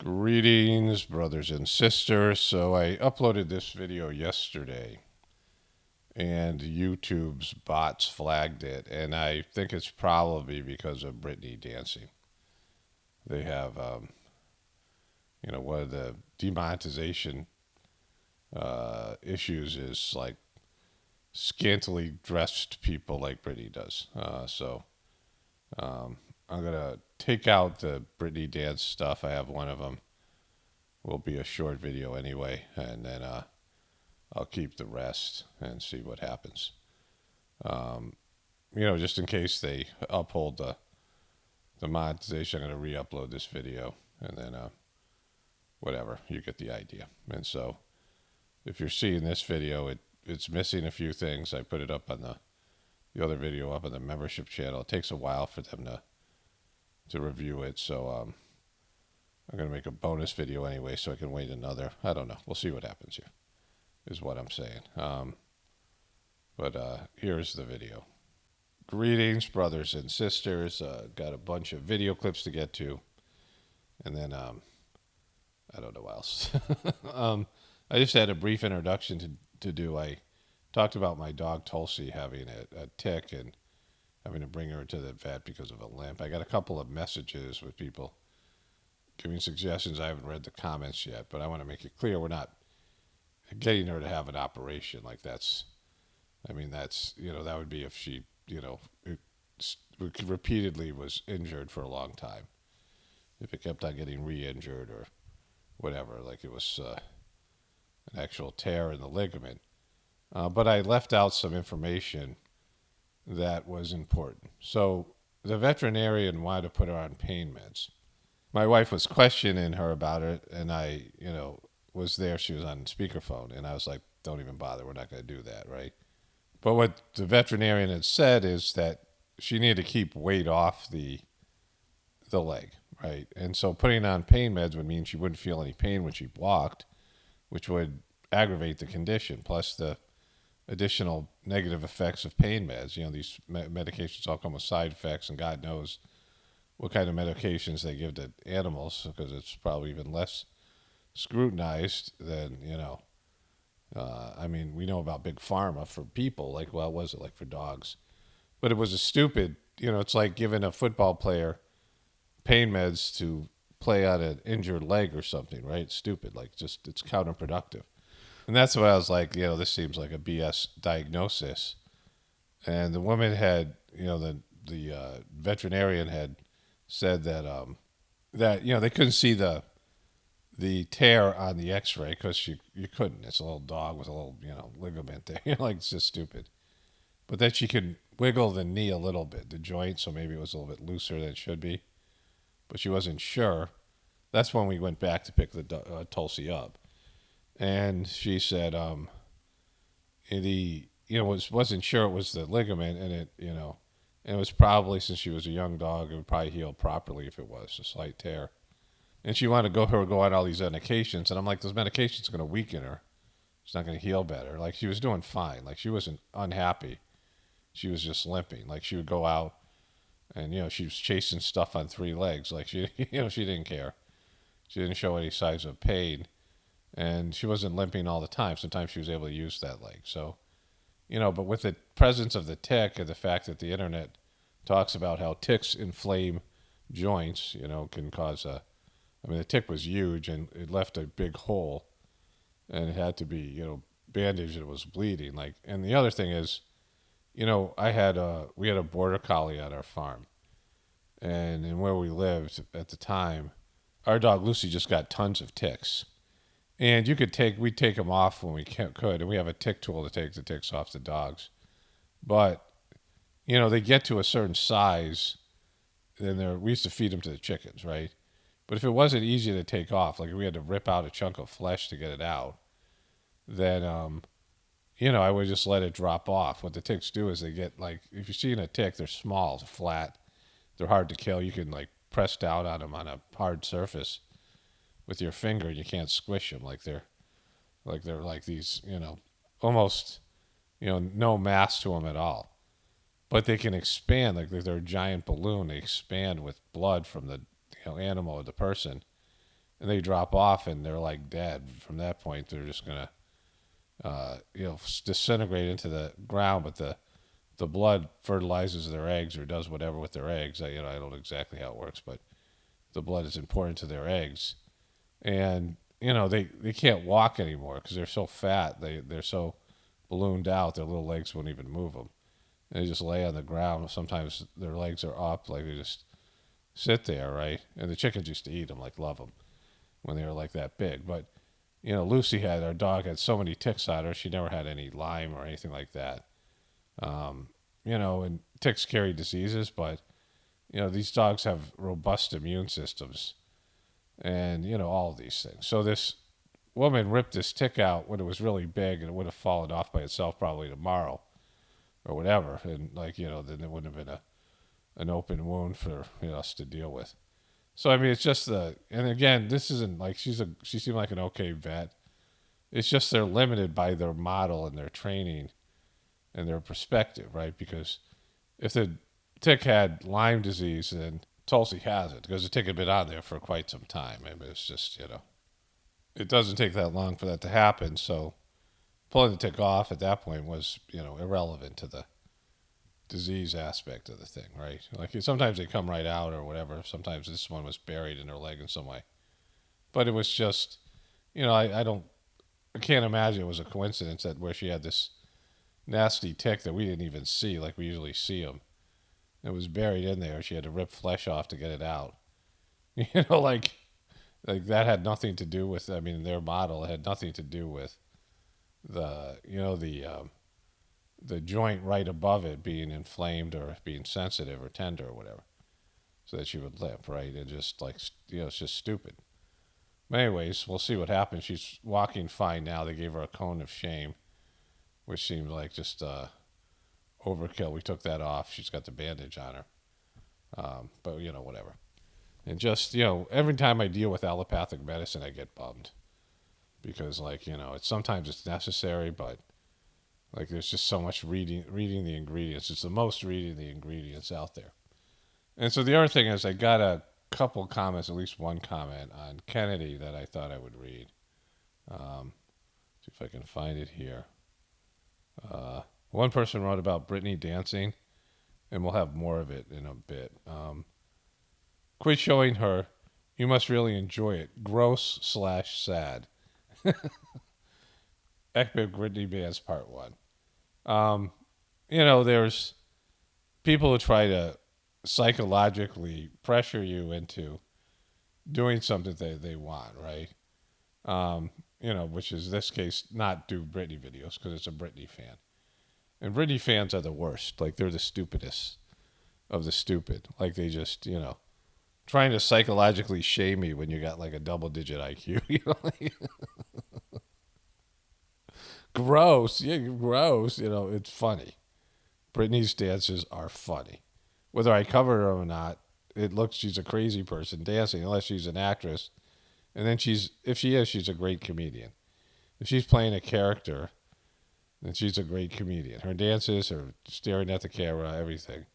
Greetings, brothers and sisters. So I uploaded this video yesterday, and YouTube's bots flagged it, and I think it's probably because of Britney dancing. They have, one of the demonetization issues is like scantily dressed people like Britney does. I'm gonna take out the Britney dance stuff. I have one of them. Will be a short video anyway, and then I'll keep the rest and see what happens. Just in case they uphold the monetization, I'm gonna re-upload this video, and then whatever, you get the idea. And so, if you're seeing this video, it's missing a few things. I put it up on the other video up on the membership channel. It takes a while for them to review it, so I'm going to make a bonus video anyway, so I can wait another. I don't know. We'll see what happens here, is what I'm saying. But here's the video. Greetings, brothers and sisters. Got a bunch of video clips to get to, and then I don't know what else. I just had a brief introduction to do. I talked about my dog Tulsi having a tick and having to bring her to the vet because of a limp. I got a couple of messages with people giving suggestions. I haven't read the comments yet, but I want to make it clear we're not getting her to have an operation. Like that would be if she, repeatedly was injured for a long time. If it kept on getting re-injured or whatever, like it was an actual tear in the ligament. But I left out some information that was important. So the veterinarian wanted to put her on pain meds. My wife was questioning her about it, and I, was there. She was on speakerphone, and I was like, don't even bother. We're not going to do that, right? But what the veterinarian had said is that she needed to keep weight off the leg, right? And so putting on pain meds would mean she wouldn't feel any pain when she walked, which would aggravate the condition, plus the additional negative effects of pain meds. These medications all come with side effects, and God knows what kind of medications they give to animals, because it's probably even less scrutinized than, we know about big pharma for people. Like, well, what was it like for dogs? But it was a stupid, it's like giving a football player pain meds to play on an injured leg or something, right? It's stupid. Like, just, it's counterproductive. And that's what I was like, this seems like a BS diagnosis. And the woman had, the veterinarian had said that they couldn't see the tear on the X-ray because you couldn't. It's a little dog with a little ligament there. Like, it's just stupid. But that she could wiggle the knee a little bit, the joint, so maybe it was a little bit looser than it should be. But she wasn't sure. That's when we went back to pick the Tulsi up. And she said, wasn't sure it was the ligament, and and it was probably, since she was a young dog, it would probably heal properly if it was a slight tear. And she wanted to go on all these medications, and I'm like, those medications are going to weaken her. She's not going to heal better. Like, she was doing fine. Like, she wasn't unhappy. She was just limping. Like, she would go out, and she was chasing stuff on three legs. Like, she she didn't care. She didn't show any signs of pain. And she wasn't limping all the time. Sometimes she was able to use that leg. So, but with the presence of the tick and the fact that the internet talks about how ticks inflame joints, can cause the tick was huge and it left a big hole and it had to be, bandaged and it was bleeding. Like, and the other thing is, we had a border collie at our farm, and where we lived at the time, our dog Lucy just got tons of ticks. And we'd take them off when we could, and we have a tick tool to take the ticks off the dogs. But, they get to a certain size, then we used to feed them to the chickens, right? But if it wasn't easy to take off, like we had to rip out a chunk of flesh to get it out, then, I would just let it drop off. What the ticks do is they get, like, if you're seeing a tick, they're small, they're flat, they're hard to kill. You can, like, press down on them on a hard surface with your finger, and you can't squish them. Like they're like these, almost, no mass to them at all. But they can expand, like they're a giant balloon. They expand with blood from the animal or the person, and they drop off and they're like dead. From that point, they're just gonna disintegrate into the ground, but the blood fertilizes their eggs or does whatever with their eggs. I don't know exactly how it works, but the blood is important to their eggs, and they can't walk anymore because they're so fat. They're so ballooned out. Their little legs won't even move them. And they just lay on the ground. Sometimes their legs are up, like they just sit there, right? And the chickens used to eat them, like love them when they were like that big. But Lucy our dog had so many ticks on her. She never had any Lyme or anything like that. And ticks carry diseases, but these dogs have robust immune systems, and all of these things. So this woman ripped this tick out when it was really big, and it would have fallen off by itself probably tomorrow or whatever, and then it wouldn't have been an open wound for us to deal with. So I mean, it's just and again, this isn't like she seemed like an okay vet. It's just they're limited by their model and their training and their perspective, right? Because if the tick had Lyme disease, then Tulsi has it because the tick had been on there for quite some time. I mean, it's just it doesn't take that long for that to happen. So pulling the tick off at that point was irrelevant to the disease aspect of the thing, right? Like sometimes they come right out or whatever. Sometimes this one was buried in her leg in some way, but it was just, I can't imagine it was a coincidence that where she had this nasty tick that we didn't even see, like we usually see them. It was buried in there. She had to rip flesh off to get it out. Like that had nothing to do with. I mean, their model had nothing to do with the joint right above it being inflamed or being sensitive or tender or whatever, so that she would limp, right? And just like it's just stupid. But anyways, we'll see what happens. She's walking fine now. They gave her a cone of shame, which seemed like just overkill. We took that off. She's got the bandage on her, but whatever. And just every time I deal with allopathic medicine, I get bummed because sometimes it's necessary, but like there's just so much reading the ingredients. It's the most reading the ingredients out there. And so the other thing is I got a couple comments, at least one comment on Kennedy that I thought I would read. See if I can find it here. One person wrote about Britney dancing, and we'll have more of it in a bit. Quit showing her. You must really enjoy it. Gross/sad. Epic Britney Bands Part 1. There's people who try to psychologically pressure you into doing something they want, right? Which is this case, not do Britney videos because it's a Britney fan. And Britney fans are the worst. Like, they're the stupidest of the stupid. Like, they just, trying to psychologically shame me when you got like a double-digit IQ. Gross. Yeah, gross. It's funny. Britney's dances are funny. Whether I cover her or not, it looks she's a crazy person dancing unless she's an actress. And then if she is, she's a great comedian. If she's playing a character, then she's a great comedian. Her dances, her staring at the camera, everything.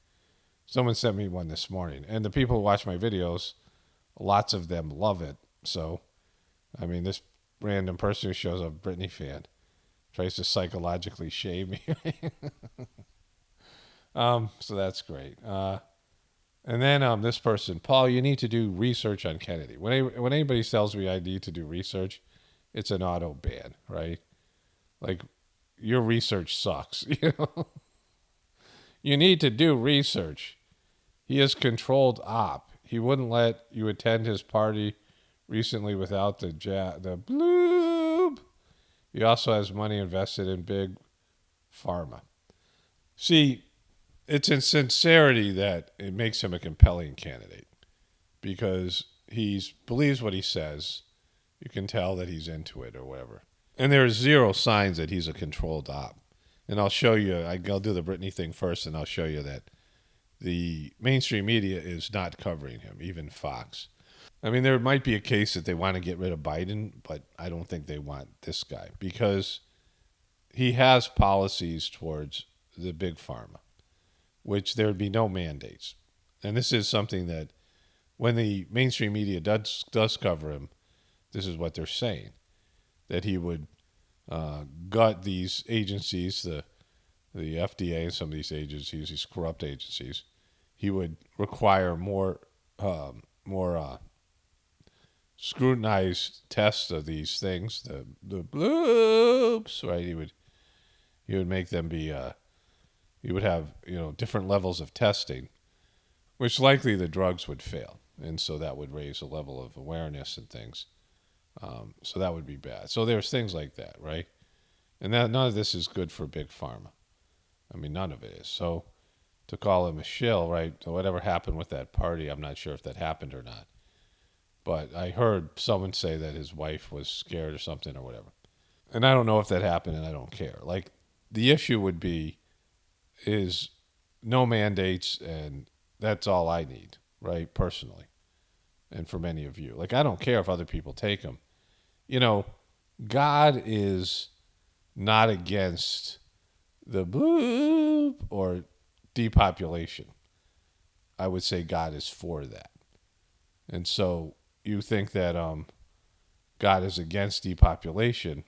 Someone sent me one this morning. And the people who watch my videos, lots of them love it. So, I mean, this random person who shows up, Britney fan, tries to psychologically shame me. So that's great. And then this person, Paul, you need to do research on Kennedy. When anybody tells me I need to do research, it's an auto ban, right? Like, your research sucks. You need to do research. He is controlled op. He wouldn't let you attend his party recently without the bloob. He also has money invested in big pharma. See, it's in sincerity that it makes him a compelling candidate because he believes what he says. You can tell that he's into it or whatever. And there are zero signs that he's a controlled op. And I'll show you, I'll do the Britney thing first, and I'll show you that the mainstream media is not covering him, even Fox. I mean, there might be a case that they want to get rid of Biden, but I don't think they want this guy because he has policies towards the big pharma, which there would be no mandates. And this is something that when the mainstream media does cover him, This is what they're saying, that he would gut these agencies, the FDA and some of these agencies, these corrupt agencies. He would require more scrutinized tests of these things, the bloops, right? He would make them be. He would have different levels of testing, which likely the drugs would fail, and so that would raise a level of awareness and things. So that would be bad. So there's things like that, right? And that none of this is good for big pharma. I mean, none of it is. So to call him a shill, right? So whatever happened with that party, I'm not sure if that happened or not. But I heard someone say that his wife was scared or something or whatever. And I don't know if that happened, and I don't care. Like, the issue would be is no mandates, and that's all I need, right? Personally. And for many of you. Like, I don't care if other people take them. God is not against the boop or depopulation. I would say God is for that. And so you think that God is against depopulation,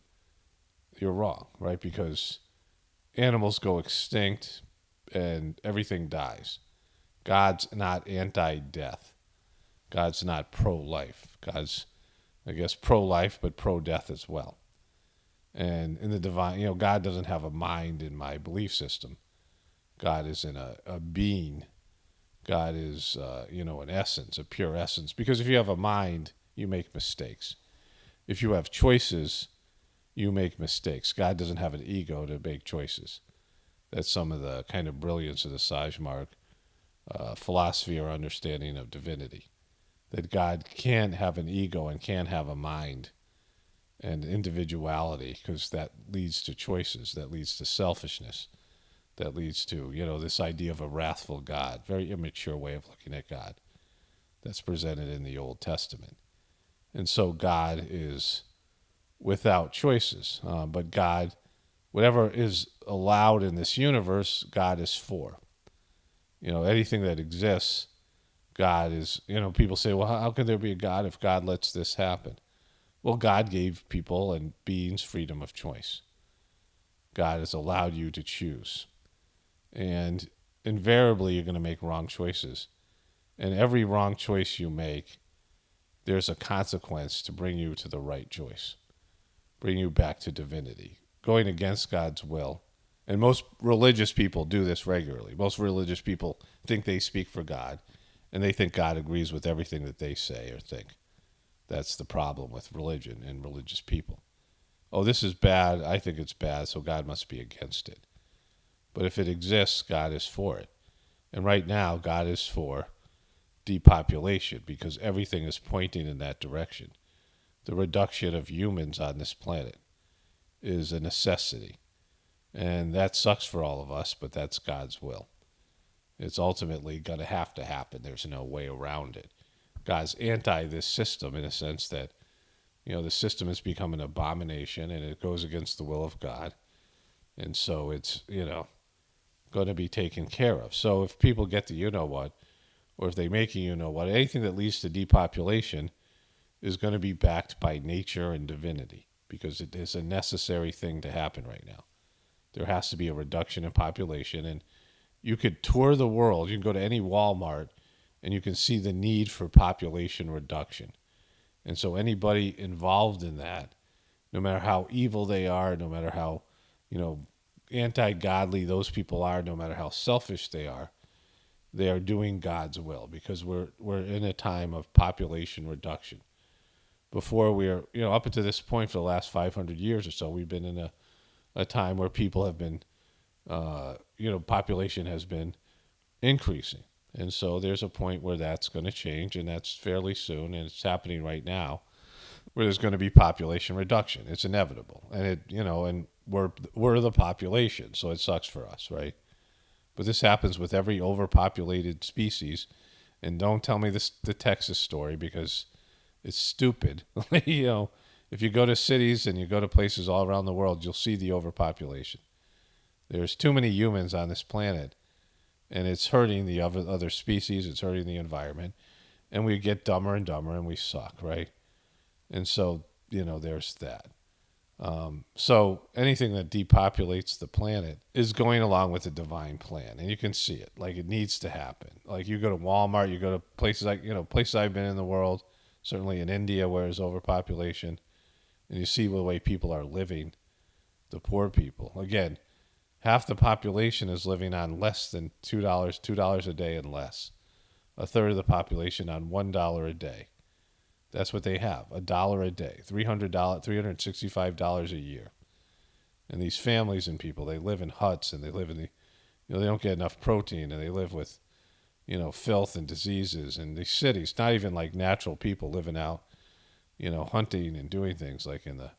you're wrong, right? Because animals go extinct and everything dies. God's not anti-death. God's not pro-life. God's, I guess, pro-life, but pro-death as well. And in the divine, God doesn't have a mind in my belief system. God is in a being. God is, an essence, a pure essence. Because if you have a mind, you make mistakes. If you have choices, you make mistakes. God doesn't have an ego to make choices. That's some of the kind of brilliance of the Sajmark philosophy or understanding of divinity. That God can have an ego and can have a mind and individuality, because that leads to choices, that leads to selfishness, that leads to, this idea of a wrathful God, very immature way of looking at God that's presented in the Old Testament. And so God is without choices, but God, whatever is allowed in this universe, God is for. Anything that exists, God is, people say, well, how can there be a God if God lets this happen? Well, God gave people and beings freedom of choice. God has allowed you to choose. And invariably, you're going to make wrong choices. And every wrong choice you make, there's a consequence to bring you to the right choice, bring you back to divinity, going against God's will. And most religious people do this regularly. Most religious people think they speak for God, and they think God agrees with everything that they say or think. That's the problem with religion and religious people. Oh, this is bad. I think it's bad, so God must be against it. But if it exists, God is for it. And right now, God is for depopulation because everything is pointing in that direction. The reduction of humans on this planet is a necessity. And that sucks for all of us, but that's God's will. It's ultimately going to happen. There's no way around it. God's anti this system in a sense that, the system has become an abomination and it goes against the will of God. And so it's, going to be taken care of. So if people get the you-know-what, or if they make a you-know-what, anything that leads to depopulation is going to be backed by nature and divinity because it is a necessary thing to happen right now. There has to be a reduction in population, and you could tour the world. You can go to any Walmart, and you can see the need for population reduction. And so anybody involved in that, no matter how evil they are, no matter how, anti-godly those people are, no matter how selfish they are doing God's will because we're in a time of population reduction. Before we're, up until this point for the last 500 years or so, we've been in a time where people have been, population has been increasing. And so there's a point where that's going to change, and that's fairly soon, and it's happening right now, where there's going to be population reduction. It's inevitable. And and we're the population, so it sucks for us, right? But this happens with every overpopulated species. And don't tell me the Texas story because it's stupid. If you go to cities and you go to places all around the world, you'll see the overpopulation. There's too many humans on this planet, and it's hurting the other species. It's hurting the environment, and we get dumber and dumber, and we suck, right? And so, there's that. So anything that depopulates the planet is going along with the divine plan, and you can see it. Like, it needs to happen. Like, you go to Walmart, you go to places like, places I've been in the world, certainly in India where there's overpopulation, and you see the way people are living, the poor people. Again, half the population is living on less than $2 a day and less. A third of the population on $1 a day. That's what they have, $1 a day, $365 a year. And these families and people, they live in huts, and they live in they don't get enough protein, and they live with, filth and diseases. And these cities, not even like natural people living out, hunting and doing things like in the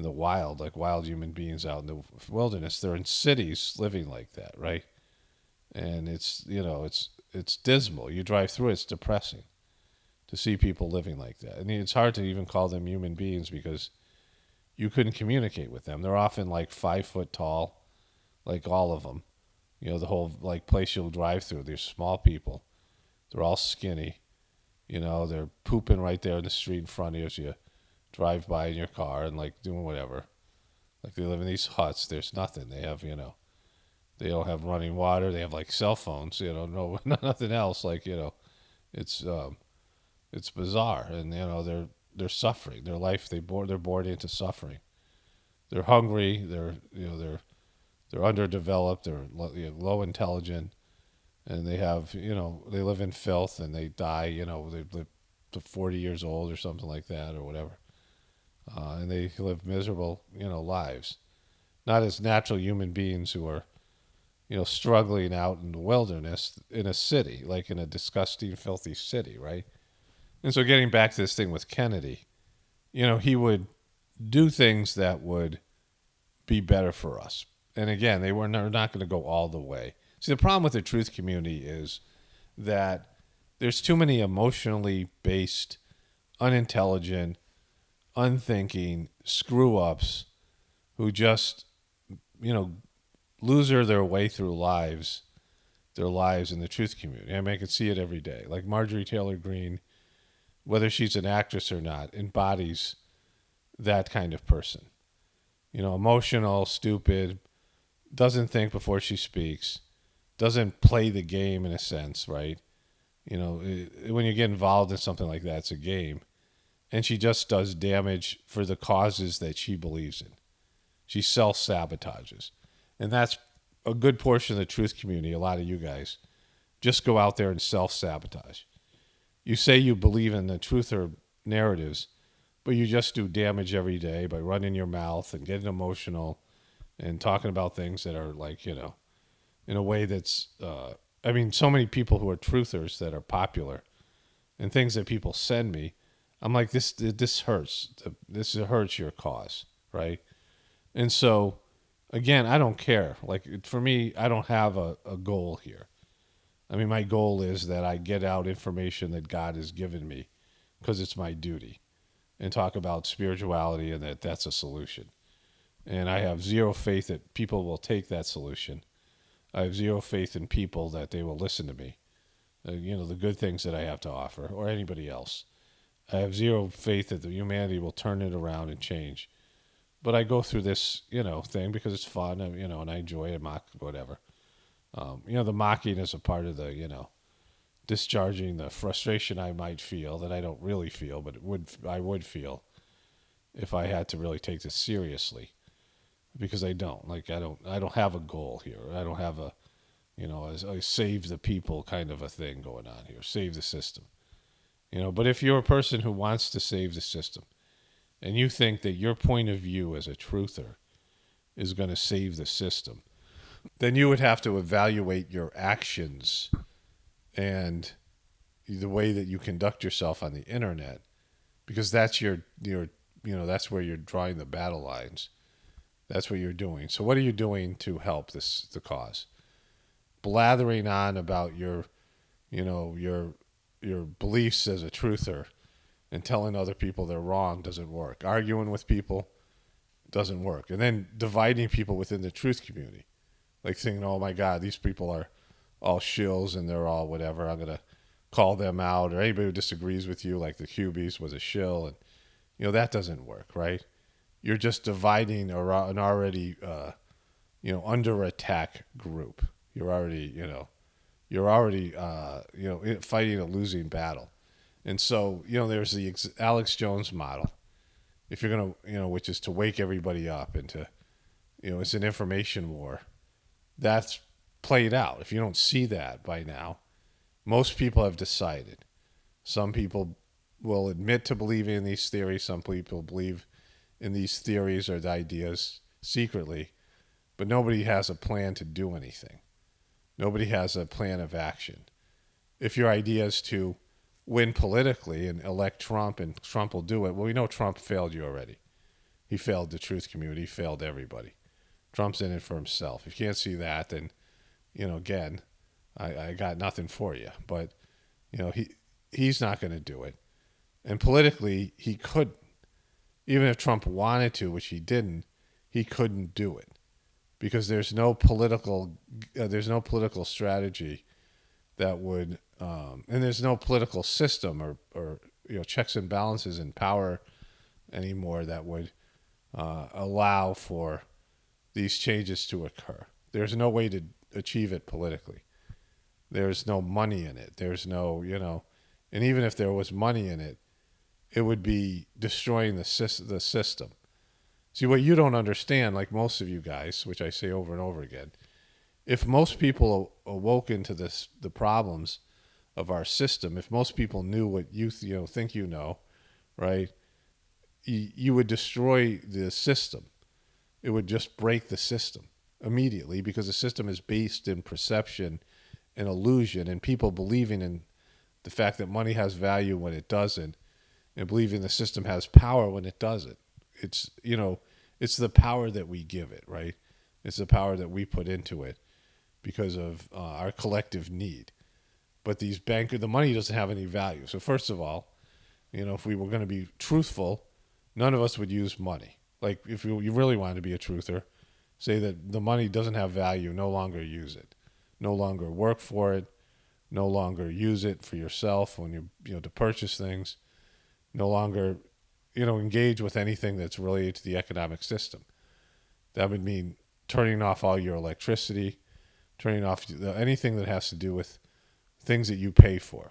wild, like wild human beings out in the wilderness. They're in cities living like that, right? And it's dismal. You drive through it, it's depressing to see people living like that. I mean, it's hard to even call them human beings because you couldn't communicate with them. They're often like 5 foot tall, like all of them. The whole like place you'll drive through, they're small people. They're all skinny. They're pooping right there in the street in front of you as you drive by in your car and like doing whatever. Like, they live in these huts. There's nothing. They have, they don't have running water. They have like cell phones, no, nothing else. Like, it's bizarre, and they're suffering. Their life, they're bored into suffering. They're hungry. They're underdeveloped. They're low intelligent, and they have they live in filth, and they die. They live to 40 years old or something like that, or whatever, and they live miserable lives, not as natural human beings who are struggling out in the wilderness in a city, like in a disgusting, filthy city, right? And so, getting back to this thing with Kennedy, he would do things that would be better for us. And again, they're not going to go all the way. See, the problem with the truth community is that there's too many emotionally based, unintelligent, unthinking screw-ups who just, loser their way through their lives in the truth community. I mean, I can see it every day. Like Marjorie Taylor Greene, whether she's an actress or not, embodies that kind of person. Emotional, stupid, doesn't think before she speaks, doesn't play the game in a sense, right? When you get involved in something like that, it's a game. And she just does damage for the causes that she believes in. She self-sabotages. And that's a good portion of the truth community, a lot of you guys. Just go out there and self-sabotage. You say you believe in the truther narratives, but you just do damage every day by running your mouth and getting emotional and talking about things that are like, in a way that's, so many people who are truthers that are popular and things that people send me, I'm like, this hurts. This hurts your cause, right? And so, again, I don't care. Like, for me, I don't have a goal here. I mean, my goal is that I get out information that God has given me because it's my duty, and talk about spirituality and that's a solution. And I have zero faith that people will take that solution. I have zero faith in people that they will listen to me, the good things that I have to offer, or anybody else. I have zero faith that the humanity will turn it around and change. But I go through this, thing because it's fun, and I enjoy it, mock, whatever. The mocking is a part of the, discharging the frustration I might feel that I don't really feel, but I would feel if I had to really take this seriously, because I don't. Like, I don't have a goal here. I don't have a, a save the people kind of a thing going on here. Save the system. But if you're a person who wants to save the system, and you think that your point of view as a truther is going to save the system, then you would have to evaluate your actions and the way that you conduct yourself on the internet, because that's that's where you're drawing the battle lines. That's what you're doing. So what are you doing to help the cause? Blathering on about your beliefs as a truther and telling other people they're wrong doesn't work. Arguing with people doesn't work. And then dividing people within the truth community. Like saying, oh my God, these people are all shills and they're all whatever. I'm going to call them out. Or anybody who disagrees with you, like the Cubies was a shill. And, That doesn't work, right? You're just dividing an already, under attack group. You're already fighting a losing battle. And so, there's the Alex Jones model. If you're going to, which is to wake everybody up and to, it's an information war. That's played out. If you don't see that by now, most people have decided. Some people will admit to believing in these theories. Some people believe in these theories or the ideas secretly, but nobody has a plan to do anything. Nobody has a plan of action. If your idea is to win politically and elect Trump and Trump will do it, well, we know Trump failed you already. He failed the truth community, he failed everybody. Trump's in it for himself. If you can't see that, then, again, I got nothing for you. But, he's not going to do it. And politically, he couldn't. Even if Trump wanted to, which he didn't, he couldn't do it. Because there's no political strategy that would, and there's no political system or checks and balances in power anymore that would allow for these changes to occur. There's no way to achieve it politically. There's no money in it. There's no, and even if there was money in it, it would be destroying the system. See, what you don't understand, like most of you guys, which I say over and over again, if most people awoke into the problems of our system, if most people knew what you think right, you would destroy the system. It would just break the system immediately because the system is based in perception and illusion and people believing in the fact that money has value when it doesn't and believing the system has power when it doesn't. It's the power that we give it, right? It's the power that we put into it because of our collective need. But the money doesn't have any value. So first of all, if we were going to be truthful, none of us would use money. Like if you really wanted to be a truther, say that the money doesn't have value, no longer use it. No longer work for it. No longer use it for yourself when to purchase things. No longer engage with anything that's related to the economic system. That would mean turning off all your electricity, turning off anything that has to do with things that you pay for.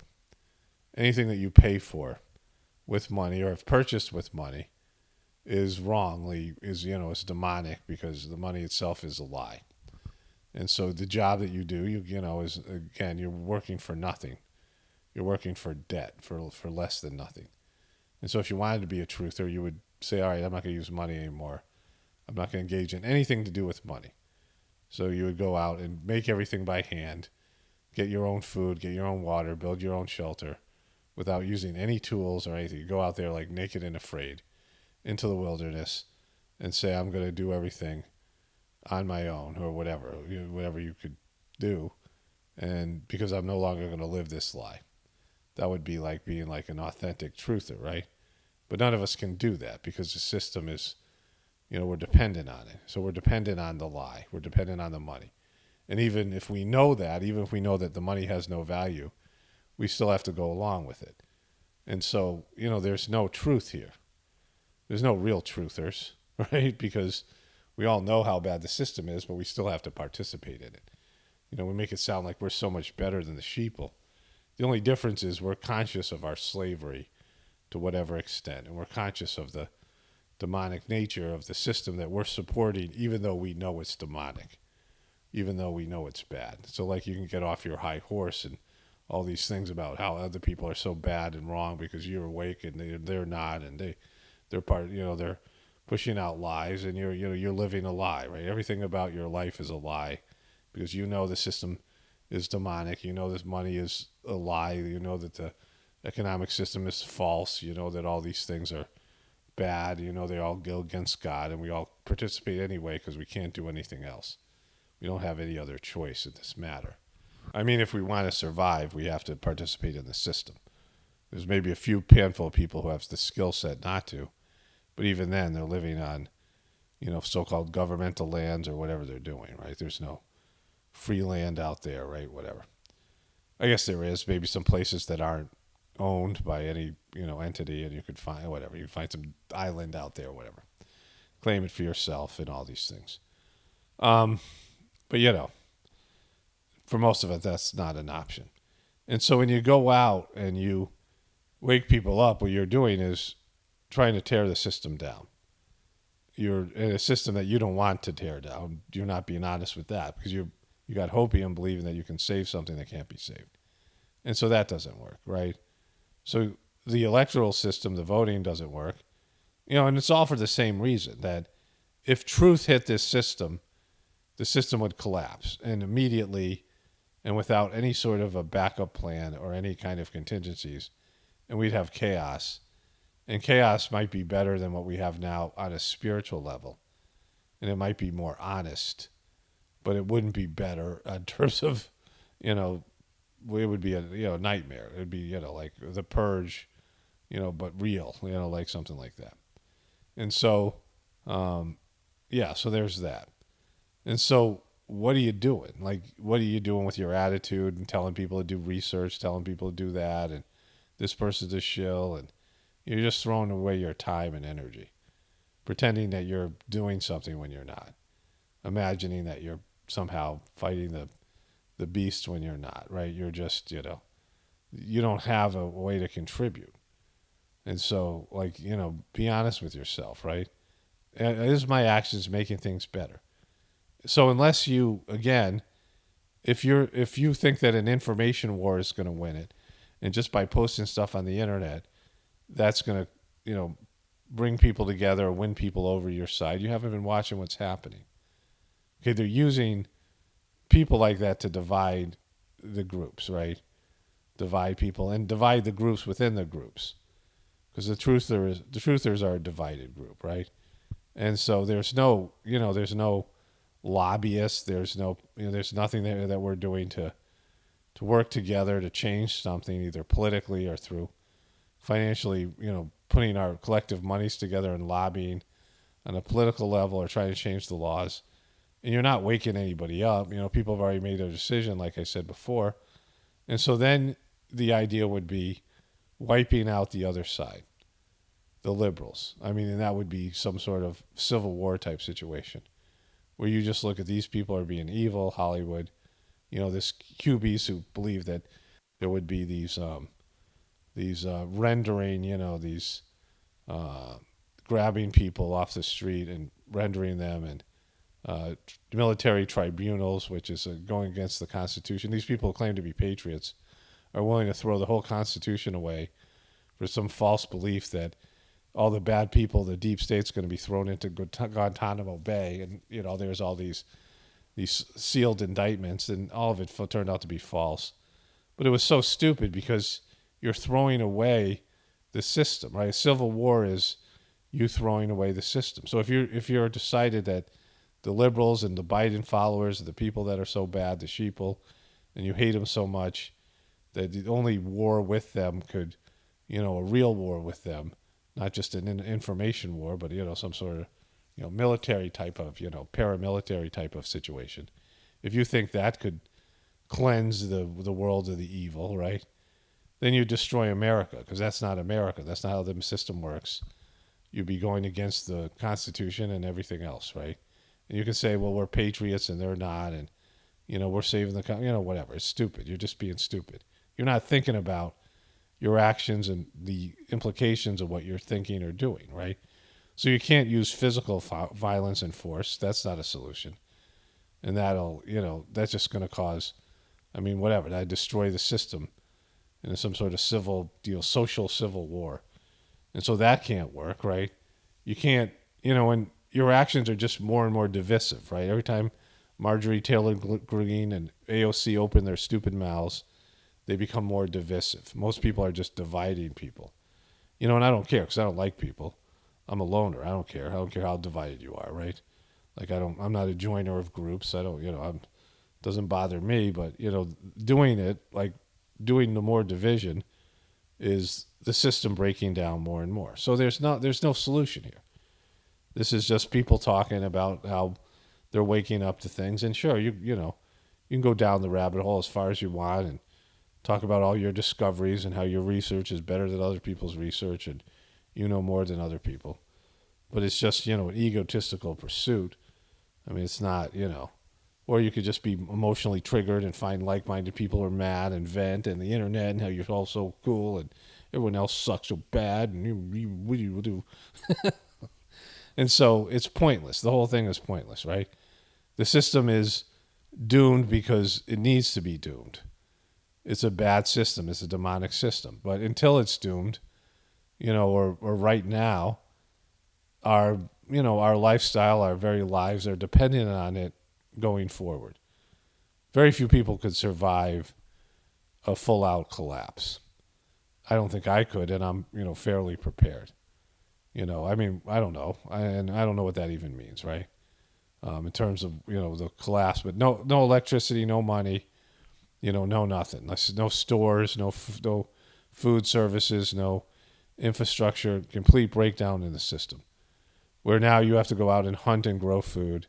Anything that you pay for with money or have purchased with money is is demonic because the money itself is a lie. And so the job that you do, is, again, you're working for nothing. You're working for debt, for less than nothing. And so if you wanted to be a truther, you would say, all right, I'm not going to use money anymore. I'm not going to engage in anything to do with money. So you would go out and make everything by hand, get your own food, get your own water, build your own shelter without using any tools or anything. You go out there like naked and afraid into the wilderness and say, I'm going to do everything on my own or whatever you could do. And because I'm no longer going to live this lie. That would be like being like an authentic truther, right? But none of us can do that because the system is, we're dependent on it. So we're dependent on the lie. We're dependent on the money. And even if we know that the money has no value, we still have to go along with it. And so, there's no truth here. There's no real truthers, right? Because we all know how bad the system is, but we still have to participate in it. We make it sound like we're so much better than the sheeple. The only difference is we're conscious of our slavery to whatever extent, and we're conscious of the demonic nature of the system that we're supporting, even though we know it's demonic, even though we know it's bad. So like you can get off your high horse and all these things about how other people are so bad and wrong because you're awake and they're not, and they're part, they're pushing out lies, and you're living a lie, right? Everything about your life is a lie because the system is demonic. This money is a lie. That the economic system is false. That all these things are bad. They all go against God, and we all participate anyway because we can't do anything else. We don't have any other choice in this matter. I mean, if we want to survive, we have to participate in the system. There's maybe a few handful of people who have the skill set not to, but even then, they're living on, so-called governmental lands or whatever they're doing, right? There's no free land out there, right? Whatever. I guess there is maybe some places that aren't owned by any entity, and you could find whatever, you find some island out there, whatever, claim it for yourself, and all these things. But for most of it, that's not an option. And so when you go out and you wake people up, what you're doing is trying to tear the system down. You're in a system that you don't want to tear down. You're not being honest with that because you got hopium believing that you can save something that can't be saved. And so that doesn't work, right? So the electoral system, the voting doesn't work. And it's all for the same reason, that if truth hit this system, the system would collapse, and immediately, and without any sort of a backup plan or any kind of contingencies, and we'd have chaos. And chaos might be better than what we have now on a spiritual level. And it might be more honest, but it wouldn't be better in terms of, it would be a nightmare. It would be, like the purge, but real, like something like that. And so, so there's that. And so what are you doing? Like, what are you doing with your attitude and telling people to do research, telling people to do that, and this person's a shill, and you're just throwing away your time and energy, pretending that you're doing something when you're not, imagining that you're somehow fighting the beast when you're not, right? You're just, you don't have a way to contribute. And so, be honest with yourself, right? Is my actions making things better? So unless you, again, if you think that an information war is going to win it, and just by posting stuff on the internet, that's going to, bring people together or win people over your side, you haven't been watching what's happening. Okay, they're using people like that to divide the groups, right? Divide people and divide the groups within the groups. Because the truthers are a divided group, right? And so there's no lobbyists, there's nothing there that we're doing to work together to change something, either politically or through financially, putting our collective monies together and lobbying on a political level or trying to change the laws. And you're not waking anybody up. People have already made a decision, like I said before. And so then the idea would be wiping out the other side, the liberals. And that would be some sort of civil war type situation where you just look at these people are being evil, Hollywood, this QBs who believe that there would be these rendering, these grabbing people off the street and rendering them, and military tribunals, which is going against the Constitution. These people who claim to be patriots are willing to throw the whole Constitution away for some false belief that all the bad people, the deep state's going to be thrown into Guantanamo Bay, and there's all these sealed indictments, and all of it turned out to be false. But it was so stupid because you're throwing away the system, right? A civil war is you throwing away the system. So if you're decided that the liberals and the Biden followers, the people that are so bad, the sheeple, and you hate them so much that the only war with them could, a real war with them, not just an information war, but some sort of military type of paramilitary type of situation. If you think that could cleanse the world of the evil, right? Then you destroy America, because that's not America. That's not how the system works. You'd be going against the Constitution and everything else, right? And you can say, well, we're patriots and they're not, and we're saving the country, whatever. It's stupid. You're just being stupid. You're not thinking about your actions and the implications of what you're thinking or doing, right? So you can't use physical violence and force. That's not a solution. And that'll, that's just going to cause, whatever, that destroy the system in some sort of social civil war. And so that can't work, right? You can't, and your actions are just more and more divisive, right? Every time Marjorie Taylor Greene and AOC open their stupid mouths, they become more divisive. Most people are just dividing people. And I don't care because I don't like people. I'm a loner. I don't care. I don't care how divided you are, right? Like I'm not a joiner of groups. I don't, doesn't bother me, but, doing it, like doing the more division is the system breaking down more and more. So there's no solution here. This is just people talking about how they're waking up to things. And sure, you can go down the rabbit hole as far as you want and talk about all your discoveries and how your research is better than other people's research and you know more than other people. But it's just, an egotistical pursuit. I mean, it's not, or you could just be emotionally triggered and find like-minded people are mad and vent and the internet and how you're all so cool and everyone else sucks so bad and what do you do? And so it's pointless. The whole thing is pointless, right? The system is doomed because it needs to be doomed. It's a bad system. It's a demonic system. But until it's doomed, or right now, our our lifestyle, our very lives are dependent on it going forward. Very few people could survive a full out collapse. I don't think I could, and I'm fairly prepared. I mean, I don't know, and I don't know what that even means, right? In terms of the collapse, but no electricity, no money, no nothing, no stores, no food services, no infrastructure, complete breakdown in the system. Where now you have to go out and hunt and grow food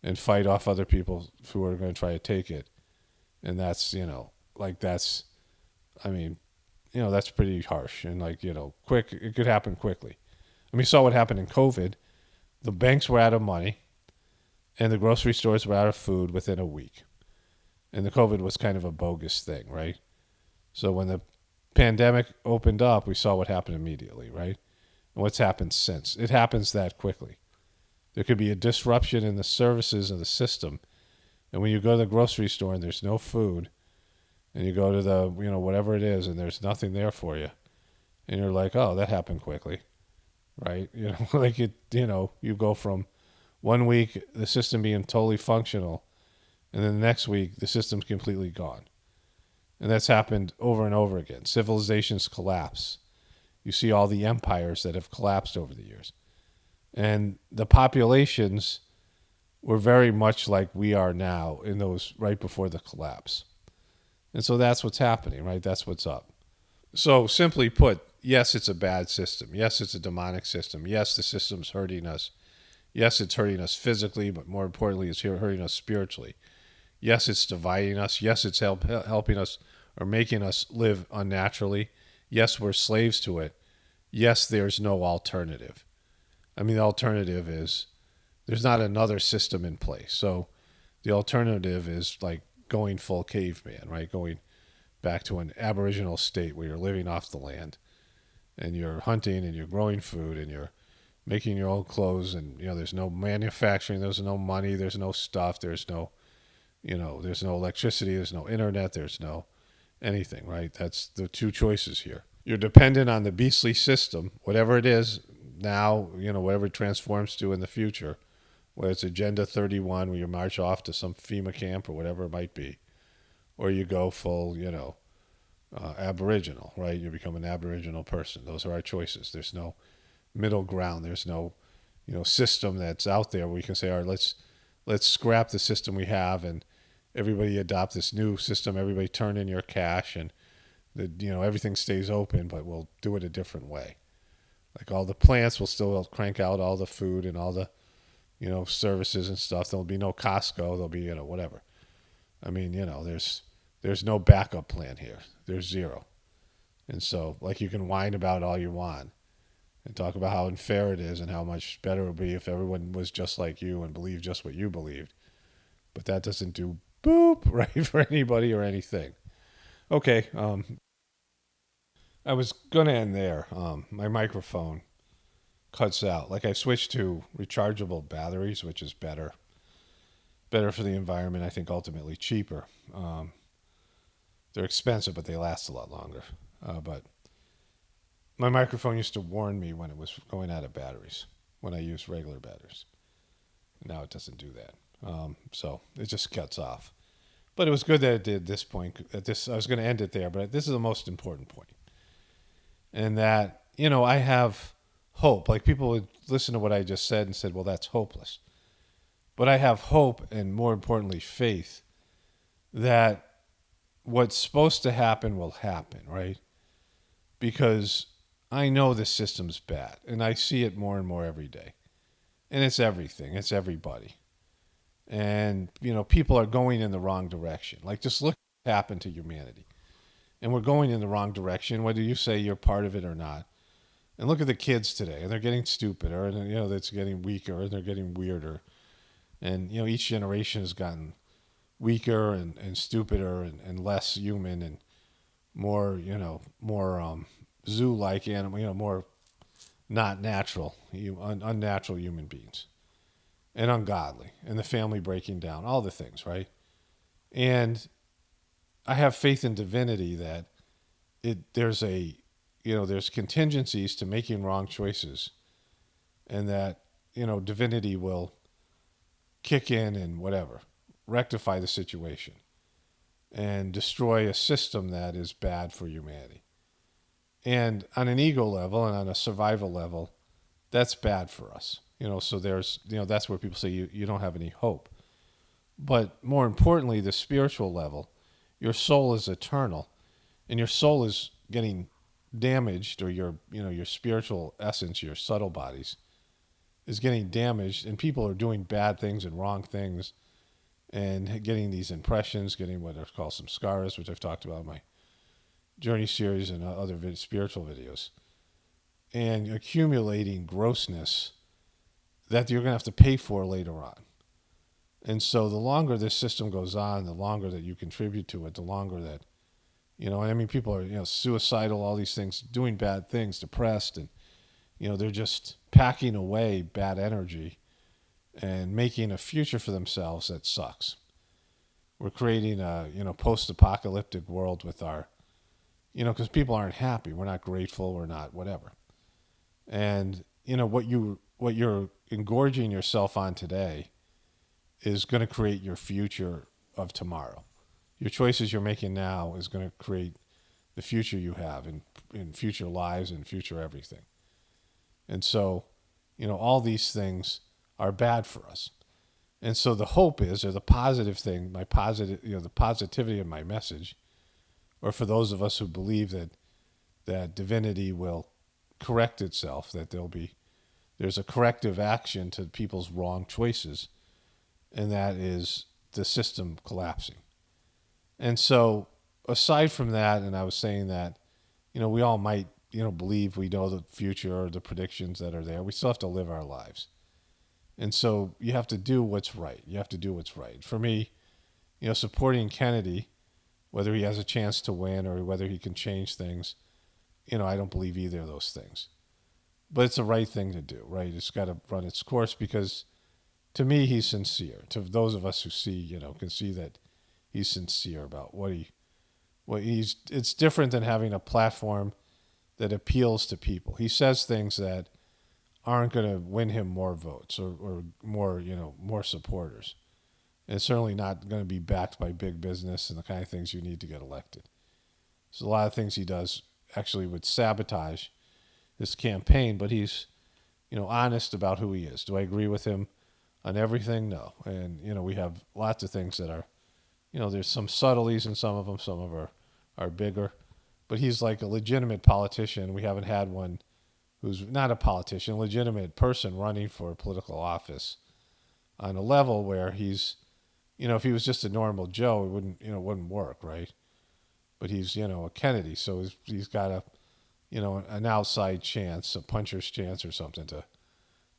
and fight off other people who are going to try to take it. And that's, I mean, that's pretty harsh and quick. It could happen quickly. I mean, you saw what happened in COVID. The banks were out of money and the grocery stores were out of food within a week. And the COVID was kind of a bogus thing, right? So when the pandemic opened up, we saw what happened immediately, right? And what's happened since. It happens that quickly. There could be a disruption in the services of the system. And when you go to the grocery store and there's no food, and you go to the, whatever it is, and there's nothing there for you, and you're like, oh, that happened quickly, right? You go from 1 week, the system being totally functional, and then the next week, the system's completely gone. And that's happened over and over again. Civilizations collapse. You see all the empires that have collapsed over the years. And the populations were very much like we are now in those right before the collapse. And so that's what's happening, right? That's what's up. So simply put, yes, it's a bad system. Yes, it's a demonic system. Yes, the system's hurting us. Yes, it's hurting us physically, but more importantly, it's hurting us spiritually. Yes, it's dividing us. Yes, it's helping us or making us live unnaturally. Yes, we're slaves to it. Yes, there's no alternative. I mean, the alternative is there's not another system in place. So the alternative is like going full caveman, right? Going back to an aboriginal state where you're living off the land and you're hunting and you're growing food and you're making your own clothes and, there's no manufacturing, there's no money, there's no stuff, there's no, there's no electricity, there's no internet, there's no anything, right? That's the two choices here. You're dependent on the beastly system, whatever it is now, whatever it transforms to in the future, whether it's Agenda 31 where you march off to some FEMA camp or whatever it might be, or you go full, Aboriginal, right? You become an Aboriginal person. Those are our choices. There's no middle ground. There's no, system that's out there where we can say, all right, let's scrap the system we have and everybody adopt this new system. Everybody turn in your cash and everything stays open, but we'll do it a different way. Like all the plants will still crank out all the food and all the, services and stuff. There'll be no Costco. There'll be, whatever. I mean, there's no backup plan here. There's zero. And so, you can whine about all you want and talk about how unfair it is and how much better it would be if everyone was just like you and believed just what you believed. But that doesn't do boop, right, for anybody or anything. Okay, I was going to end there. My microphone cuts out. I switched to rechargeable batteries, which is better for the environment. I think ultimately cheaper. They're expensive, but they last a lot longer. But my microphone used to warn me when it was going out of batteries when I used regular batteries. Now it doesn't do that. So it just cuts off. But it was good that it did this point. I was going to end it there, but this is the most important point. And that, I have hope. People would listen to what I just said and said, well, that's hopeless. But I have hope and more importantly, faith that what's supposed to happen will happen, right? Because I know this system's bad and I see it more and more every day. And it's everything. It's everybody. And, people are going in the wrong direction. Just look at what happened to humanity. and we're going in the wrong direction, whether you say you're part of it or not. And look at the kids today, and they're getting stupider, and it's getting weaker, and they're getting weirder. And each generation has gotten weaker and stupider and less human and more zoo-like animal, more not natural, unnatural human beings, and ungodly, and the family breaking down, all the things, right? And I have faith in divinity that there's contingencies to making wrong choices, and that divinity will kick in and whatever, rectify the situation and destroy a system that is bad for humanity. And on an ego level and on a survival level, that's bad for us. So there's, that's where people say you don't have any hope. But more importantly, the spiritual level, your soul is eternal, and your soul is getting damaged, or your spiritual essence, your subtle bodies, is getting damaged, and people are doing bad things and wrong things, and getting these impressions, getting what are called some scars, which I've talked about in my Journey series and other spiritual videos, and accumulating grossness that you're going to have to pay for later on. And so the longer this system goes on, the longer that you contribute to it, the longer that, people are, suicidal, all these things, doing bad things, depressed, and, they're just packing away bad energy and making a future for themselves that sucks. We're creating a, post-apocalyptic world with our, because people aren't happy. We're not grateful. We're not whatever. And, what you're engorging yourself on today is going to create your future of tomorrow. Your choices you're making now is going to create the future you have in future lives and future everything. And so, all these things are bad for us. And so the hope is, or the positive thing, the positivity of my message, or for those of us who believe that divinity will correct itself, that there's a corrective action to people's wrong choices, and that is the system collapsing. And so, aside from that, and I was saying that, we all might, believe we know the future or the predictions that are there. We still have to live our lives. And so you have to do what's right. You have to do what's right. For me, supporting Kennedy, whether he has a chance to win or whether he can change things, I don't believe either of those things. But it's the right thing to do, right? It's got to run its course because, to me, he's sincere. To those of us who see, can see that he's sincere about it's different than having a platform that appeals to people. He says things that aren't going to win him more votes or more, more supporters. And it's certainly not going to be backed by big business and the kind of things you need to get elected. So a lot of things he does actually would sabotage his campaign, but he's, honest about who he is. Do I agree with him on everything? No. And, we have lots of things that are, there's some subtleties in some of them. Some of them are bigger. But he's like a legitimate politician. We haven't had one who's not a politician, a legitimate person running for a political office on a level where he's, if he was just a normal Joe, it wouldn't work, right? But he's, a Kennedy, so he's got an outside chance, a puncher's chance or something to,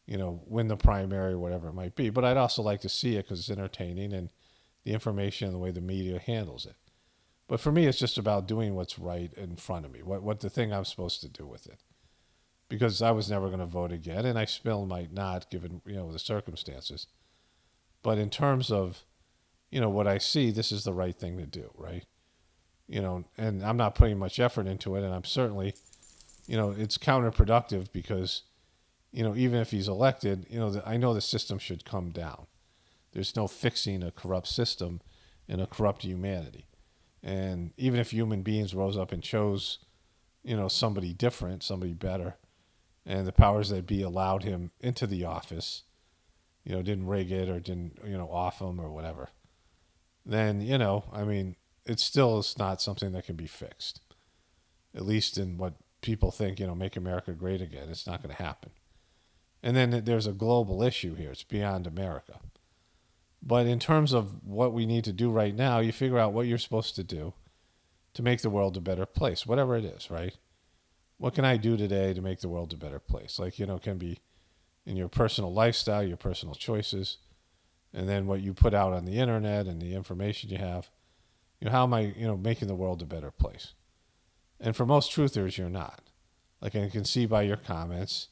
win the primary, whatever it might be. But I'd also like to see it because it's entertaining and the information and the way the media handles it. But for me, it's just about doing what's right in front of me, what the thing I'm supposed to do with it. Because I was never going to vote again, and I still might not, given the circumstances. But in terms of what I see, this is the right thing to do, right? And I'm not putting much effort into it, and I'm certainly, it's counterproductive because, even if he's elected, I know the system should come down. There's no fixing a corrupt system and a corrupt humanity. And even if human beings rose up and chose, somebody different, somebody better, and the powers that be allowed him into the office, didn't rig it or didn't, off him or whatever, then, it still is not something that can be fixed. At least in what people think, make America great again. It's not going to happen. And then there's a global issue here. It's beyond America. But in terms of what we need to do right now, you figure out what you're supposed to do. to make the world a better place, whatever it is, right? What can I do today to make the world a better place? Like, it can be in your personal lifestyle, your personal choices, and then what you put out on the internet and the information you have. How am I, making the world a better place? And for most truthers, you're not. Like, I can see by your comments,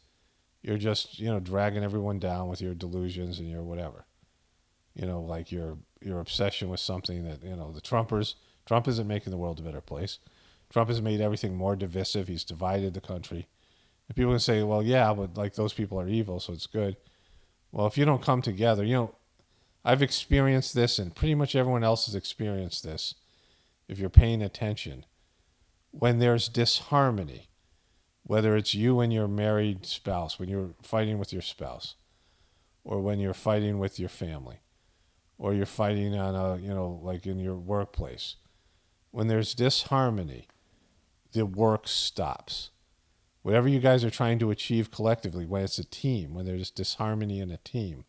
you're just, dragging everyone down with your delusions and your whatever. Like your obsession with something that, Trump isn't making the world a better place. Trump has made everything more divisive. He's divided the country. And people can say, well, yeah, but like those people are evil, so it's good. Well, if you don't come together, I've experienced this, and pretty much everyone else has experienced this. If you're paying attention, when there's disharmony, whether it's you and your married spouse, when you're fighting with your spouse, or when you're fighting with your family, or you're fighting on like in your workplace, when there's disharmony, the work stops. Whatever you guys are trying to achieve collectively, when it's a team, when there's disharmony in a team,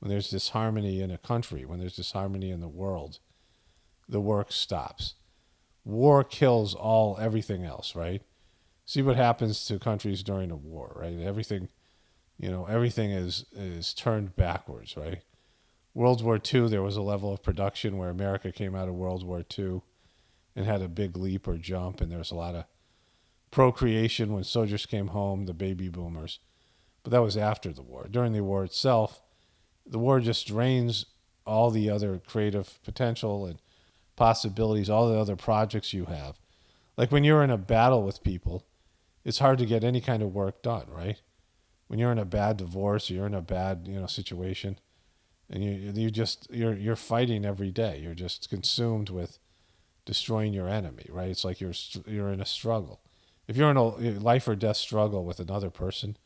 when there's disharmony in a country, when there's disharmony in the world, the work stops. War kills everything else, right? See what happens to countries during a war, right? Everything is turned backwards, right? World War II, there was a level of production where America came out of World War II and had a big leap or jump, and there was a lot of procreation when soldiers came home, the baby boomers. But that was after the war. During the war itself, the war just drains all the other creative potential and possibilities, all the other projects you have. Like when you're in a battle with people, it's hard to get any kind of work done, right? When you're in a bad divorce, or you're in a bad, situation, and you're fighting every day. You're just consumed with destroying your enemy, right? It's like you're in a struggle. If you're in a life or death struggle with another person,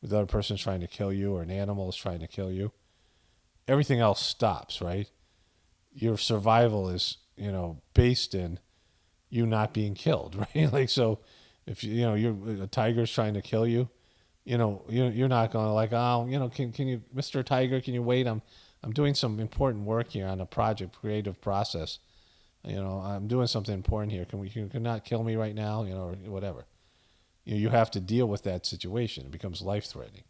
with the other person trying to kill you, or an animal is trying to kill you, everything else stops, right? Your survival is, based in you not being killed, right? Like, so if you're a tiger's trying to kill you, you're not going to like, oh, can you, Mr. Tiger, can you wait? I'm doing some important work here on a project, creative process. I'm doing something important here. Can you not kill me right now? Or whatever. You have to deal with that situation. It becomes life threatening.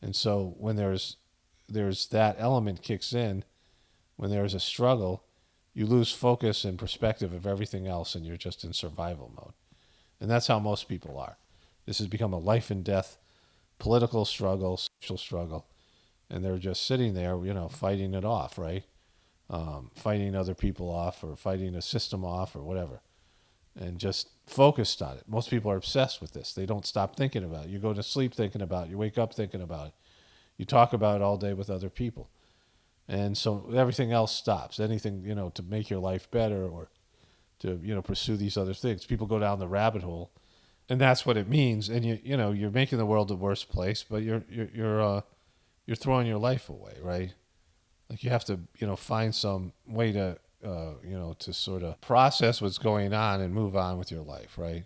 And so when there's that element kicks in, when there's a struggle, you lose focus and perspective of everything else, and you're just in survival mode. And that's how most people are. This has become a life and death political struggle, social struggle, and they're just sitting there, fighting it off, right? Fighting other people off, or fighting a system off, or whatever, and just focused on it. Most people are obsessed with this. They don't stop thinking about it. You go to sleep thinking about it. You wake up thinking about it. You talk about it all day with other people. And so everything else stops. Anything, to make your life better, or to, pursue these other things. People go down the rabbit hole, and that's what it means. And you're making the world a worse place, but you're throwing your life away, right? Like, you have to, find some way to, to sort of process what's going on and move on with your life, right?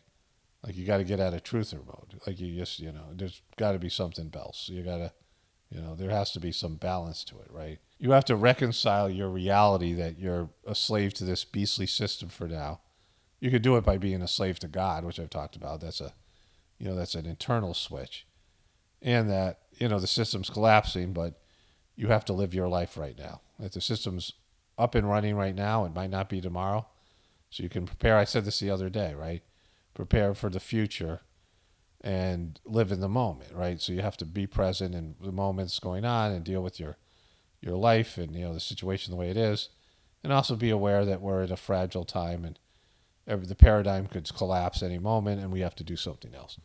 Like, you got to get out of truther mode. Like, you just, there's got to be something else. You got to, there has to be some balance to it, right? You have to reconcile your reality that you're a slave to this beastly system for now. You could do it by being a slave to God, which I've talked about. That's that's an internal switch. And that, the system's collapsing, but you have to live your life right now. If the system's up and running right now, it might not be tomorrow. So you can prepare. I said this the other day, right? Prepare for the future and live in the moment, right? So you have to be present in the moments going on and deal with your life and, the situation the way it is. And also be aware that we're in a fragile time, and the paradigm could collapse any moment, and we have to do something else.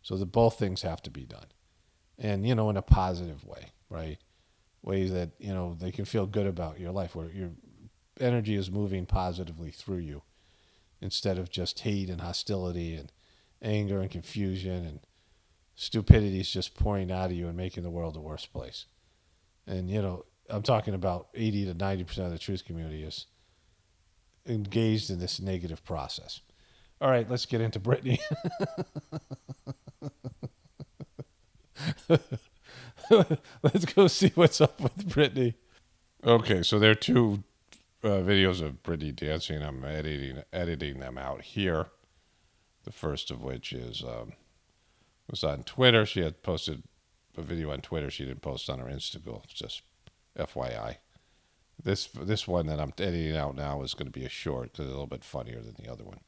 So both things have to be done. And, in a positive way, right? Ways that, they can feel good about your life, where your energy is moving positively through you, instead of just hate and hostility and anger and confusion and stupidity is just pouring out of you and making the world a worse place. And, I'm talking about 80 to 90% of the truth community is engaged in this negative process. All right, let's get into Britney. Let's go see what's up with Britney. Okay, so there are two videos of Britney dancing. I'm editing them out here. The first of which was on Twitter. She had posted a video on Twitter. She didn't post on her Instagram. It's just FYI. This one that I'm editing out now is going to be a short because it's a little bit funnier than the other one.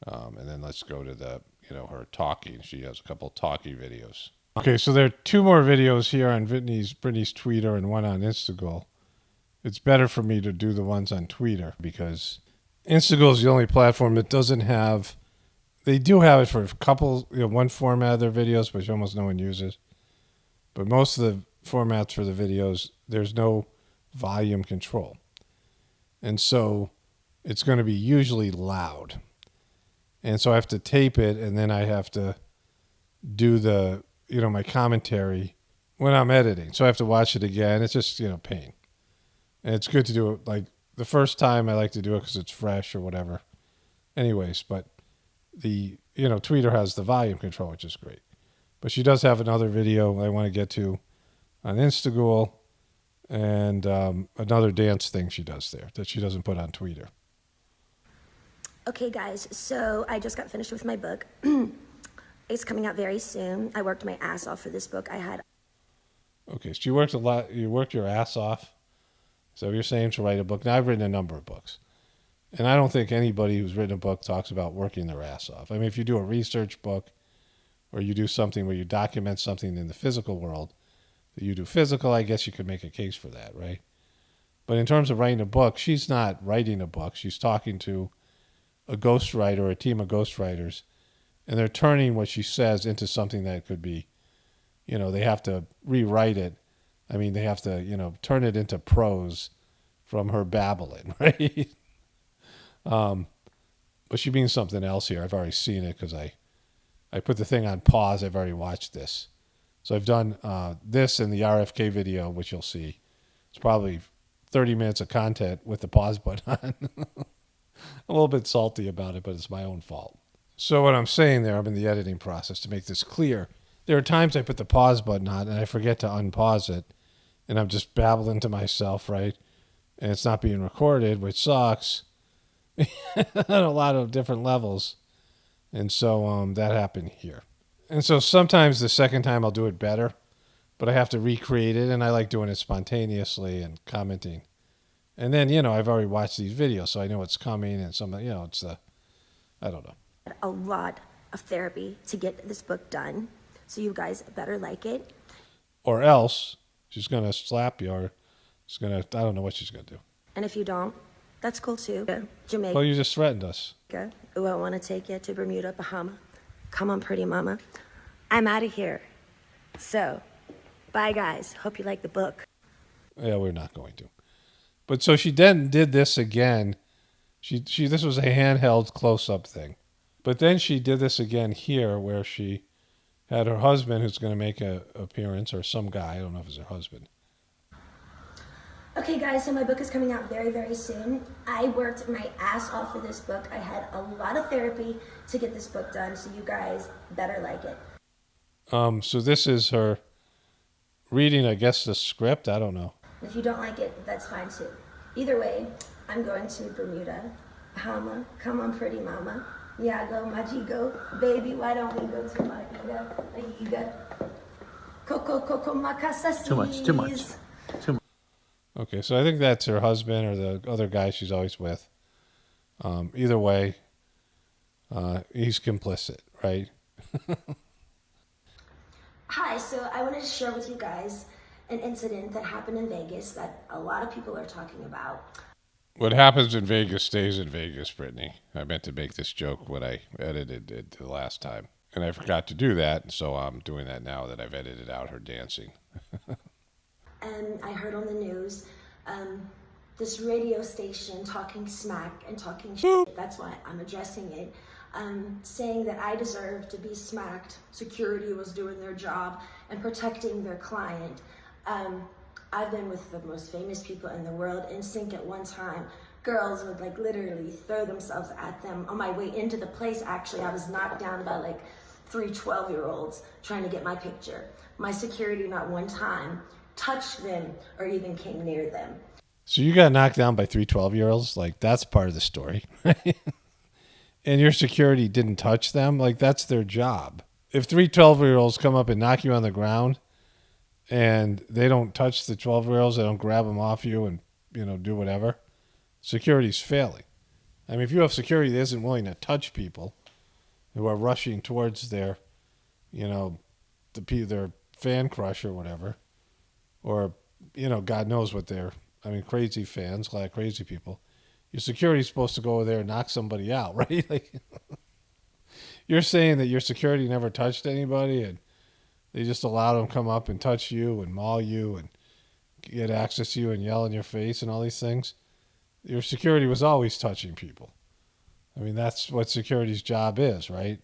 And then let's go to her talking. She has a couple of talkie videos. Okay, so there are two more videos here on Britney's Twitter and one on Instagram. It's better for me to do the ones on Twitter because Instagram is the only platform that doesn't have. They do have it for a couple, one format of their videos, which almost no one uses. But most of the formats for the videos, there's no volume control. And so it's going to be usually loud. And so I have to tape it, and then I have to do my commentary when I'm editing. So I have to watch it again. It's just, pain. And it's good to do it. Like the first time I like to do it because it's fresh or whatever. Anyways, but the, Twitter has the volume control, which is great. But she does have another video I want to get to on Instagram and another dance thing she does there that she doesn't put on Twitter. Okay, guys, so I just got finished with my book. It's coming out very soon. I worked my ass off for this book. Okay, so you worked a lot. You worked your ass off. So you're saying to write a book. Now, I've written a number of books. And I don't think anybody who's written a book talks about working their ass off. I mean, if you do a research book or you do something where you document something in the physical world that you do physical, I guess you could make a case for that, right? But in terms of writing a book, she's not writing a book. She's talking to a ghostwriter or a team of ghostwriters, and they're turning what she says into something that could be, they have to rewrite it. I mean, they have to, turn it into prose from her babbling, right? But she means something else here. I've already seen it because I put the thing on pause. I've already watched this. So I've done this and the RFK video, which you'll see. It's probably 30 minutes of content with the pause button on. I'm a little bit salty about it, but it's my own fault. So what I'm saying there, I'm in the editing process to make this clear. There are times I put the pause button on and I forget to unpause it. And I'm just babbling to myself, right? And it's not being recorded, which sucks on a lot of different levels. And so that happened here. And so sometimes the second time I'll do it better, but I have to recreate it. And I like doing it spontaneously and commenting. And then, I've already watched these videos, so I know what's coming. And some, it's I don't know. A lot of therapy to get this book done. So you guys better like it. Or else she's going to slap you or she's going to, I don't know what she's going to do. And if you don't, that's cool too. Jamaica. Well, you just threatened us. Ooh, I want to take you to Bermuda, Bahama. Come on, pretty mama. I'm out of here. So, bye guys. Hope you like the book. Yeah, we're not going to. But so she then did this again. This was a handheld close-up thing. But then she did this again here where she had her husband who's going to make an appearance, or some guy, I don't know if it's her husband. Okay guys, so my book is coming out very, very soon. I worked my ass off for this book. I had a lot of therapy to get this book done, so you guys better like it. So this is her reading, I guess, the script. I don't know. If you don't like it, that's fine too. Either way, I'm going to Bermuda, Bahama. Come on, pretty mama. Yago, Majigo, baby, why don't we go to Majiga? Coco, Macasas. Too much. Okay, so I think that's her husband or the other guy she's always with. Either way, he's complicit, right? Hi, so I wanted to share with you guys an incident that happened in Vegas that a lot of people are talking about. What happens in Vegas stays in Vegas, Britney. I meant to make this joke when I edited it the last time. And I forgot to do that, so I'm doing that now that I've edited out her dancing. And I heard on the news this radio station talking smack and talking shit. That's why I'm addressing it. Saying that I deserve to be smacked. Security was doing their job and protecting their client. I've been with the most famous people in the world in sync at one time. Girls would literally throw themselves at them. On my way into the place, actually, I was knocked down by 3 12-year-olds trying to get my picture. My security not one time touched them or even came near them. So you got knocked down by three 12-year-olds. Like, that's part of the story. And your security didn't touch them. Like, that's their job. If three 12-year-olds come up and knock you on the ground and they don't touch the 12-year-olds, they don't grab them off you and, do whatever, security's failing. I mean, if you have security that isn't willing to touch people who are rushing towards their, their fan crush or whatever, or, God knows what crazy fans, a lot of crazy people, your security's supposed to go over there and knock somebody out, right? Like, you're saying that your security never touched anybody and they just allowed them to come up and touch you and maul you and get access to you and yell in your face and all these things. Your security was always touching people. I mean, that's what security's job is, right?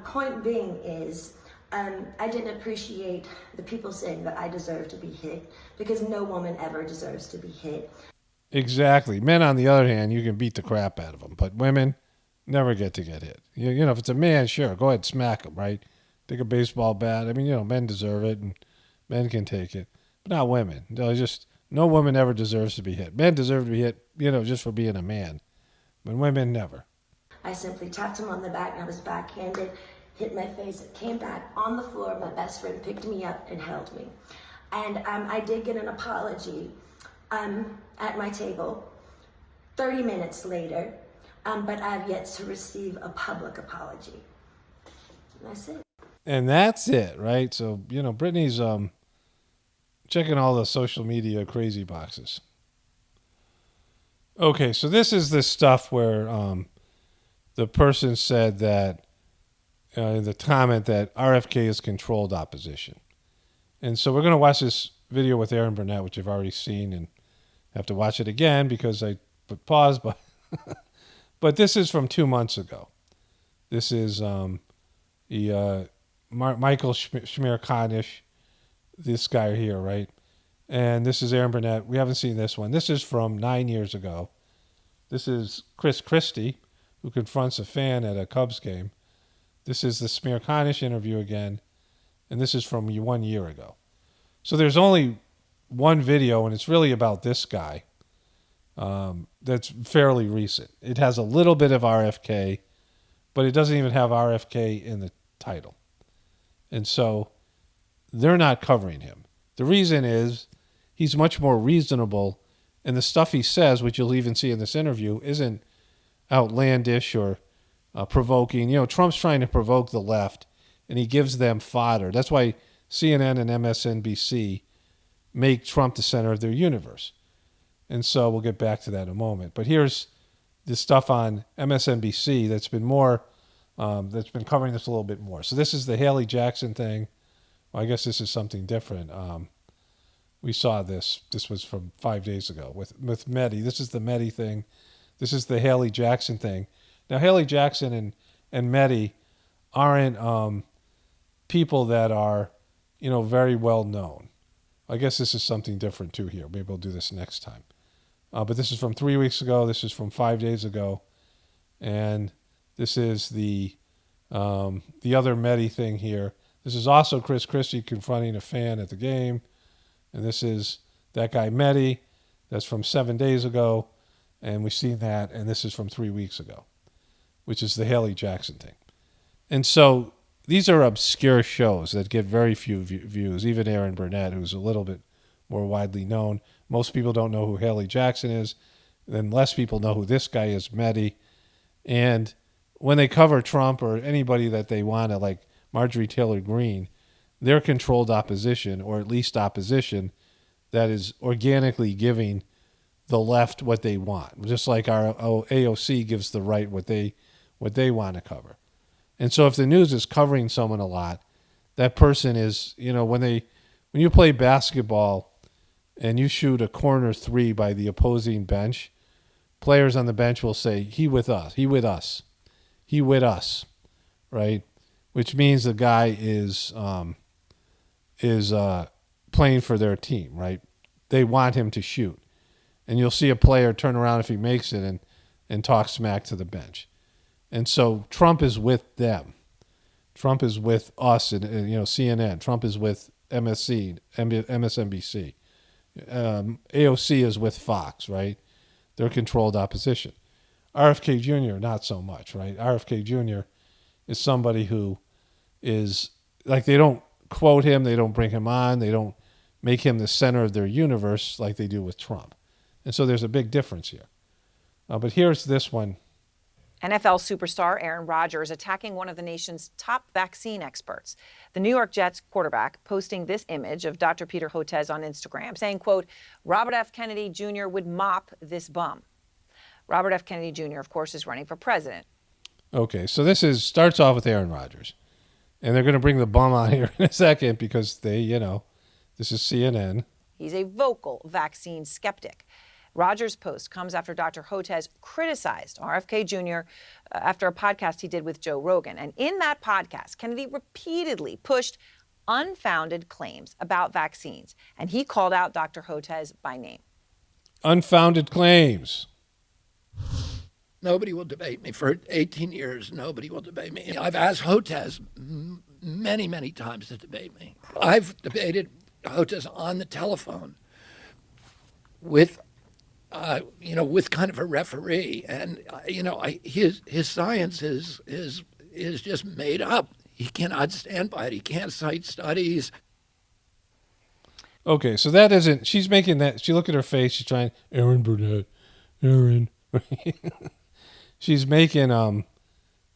Point being is, I didn't appreciate the people saying that I deserve to be hit, because no woman ever deserves to be hit. Exactly. Men, on the other hand, you can beat the crap out of them, but women never get to get hit. If it's a man, sure, go ahead, smack him, right? Take a baseball bat. I mean, men deserve it, and men can take it, but not women. No woman ever deserves to be hit. Men deserve to be hit, just for being a man, but women never. I simply tapped him on the back, and I was backhanded, hit my face, it came back on the floor. My best friend picked me up and held me. And I did get an apology at my table 30 minutes later, but I've yet to receive a public apology. And that's it. And that's it, right? So, Britney's checking all the social media crazy boxes. Okay, so this is the stuff where the person said that, the comment that RFK has controlled opposition. And so we're going to watch this video with Aaron Burnett, which I've already seen, and have to watch it again because I put pause. But this is from 2 months ago. This is Michael Schmierkanish, this guy here, right? And this is Aaron Burnett. We haven't seen this one. This is from 9 years ago. This is Chris Christie, who confronts a fan at a Cubs game. This is the Schmierkanish interview again. And this is from 1 year ago. So there's only one video, and it's really about this guy that's fairly recent. It has a little bit of RFK, but it doesn't even have RFK in the title. And so they're not covering him. The reason is he's much more reasonable, and the stuff he says, which you'll even see in this interview, isn't outlandish or provoking. Trump's trying to provoke the left, and he gives them fodder. That's why CNN and MSNBC make Trump the center of their universe. And so we'll get back to that in a moment. But here's the stuff on MSNBC that's been covering this a little bit more. So this is the Haley Jackson thing. Well, I guess this is something different. We saw this. This was from 5 days ago with Mehdi. This is the Mehdi thing. This is the Haley Jackson thing. Now, Haley Jackson and Mehdi aren't people that are, very well known. I guess this is something different too here. Maybe we'll do this next time. But this is from 3 weeks ago. This is from 5 days ago. And this is the other Mehdi thing here. This is also Chris Christie confronting a fan at the game. And this is that guy Mehdi. That's from 7 days ago. And we've seen that. And this is from 3 weeks ago, which is the Haley Jackson thing. And so these are obscure shows that get very few views. Even Aaron Burnett, who's a little bit more widely known. Most people don't know who Haley Jackson is. Then less people know who this guy is, Mehdi. And when they cover Trump or anybody that they want to, like Marjorie Taylor Greene, they're controlled opposition, or at least opposition that is organically giving the left what they want. Just like our AOC gives the right what they want to cover. And so if the news is covering someone a lot, that person is, when you play basketball and you shoot a corner three by the opposing bench, players on the bench will say, he with us, right? Which means the guy is playing for their team, right? They want him to shoot. And you'll see a player turn around if he makes it and talk smack to the bench. And so Trump is with them. Trump is with us and CNN. Trump is with MSNBC. AOC is with Fox, right? They're controlled opposition. RFK Jr., not so much, right? RFK Jr. is somebody who is, like, they don't quote him, they don't bring him on, they don't make him the center of their universe like they do with Trump. And so there's a big difference here. But here's this one. NFL superstar Aaron Rodgers attacking one of the nation's top vaccine experts. The New York Jets quarterback posting this image of Dr. Peter Hotez on Instagram saying, quote, Robert F. Kennedy Jr. would mop this bum. Robert F. Kennedy Jr., of course, is running for president. Okay, so this starts off with Aaron Rodgers. And they're going to bring the bum on here in a second because this is CNN. He's a vocal vaccine skeptic. Rodgers' post comes after Dr. Hotez criticized RFK Jr. After a podcast he did with Joe Rogan. And in that podcast, Kennedy repeatedly pushed unfounded claims about vaccines. And he called out Dr. Hotez by name. Unfounded claims. Nobody will debate me. For 18 years, nobody will debate me. I've asked Hotez many, many times to debate me. I've debated Hotez on the telephone with kind of a referee, and his science is just made up. He cannot stand by it. He can't cite studies. Okay, so that isn't. She's making that. She look at her face. She's trying. Aaron Burnett, Aaron. She's making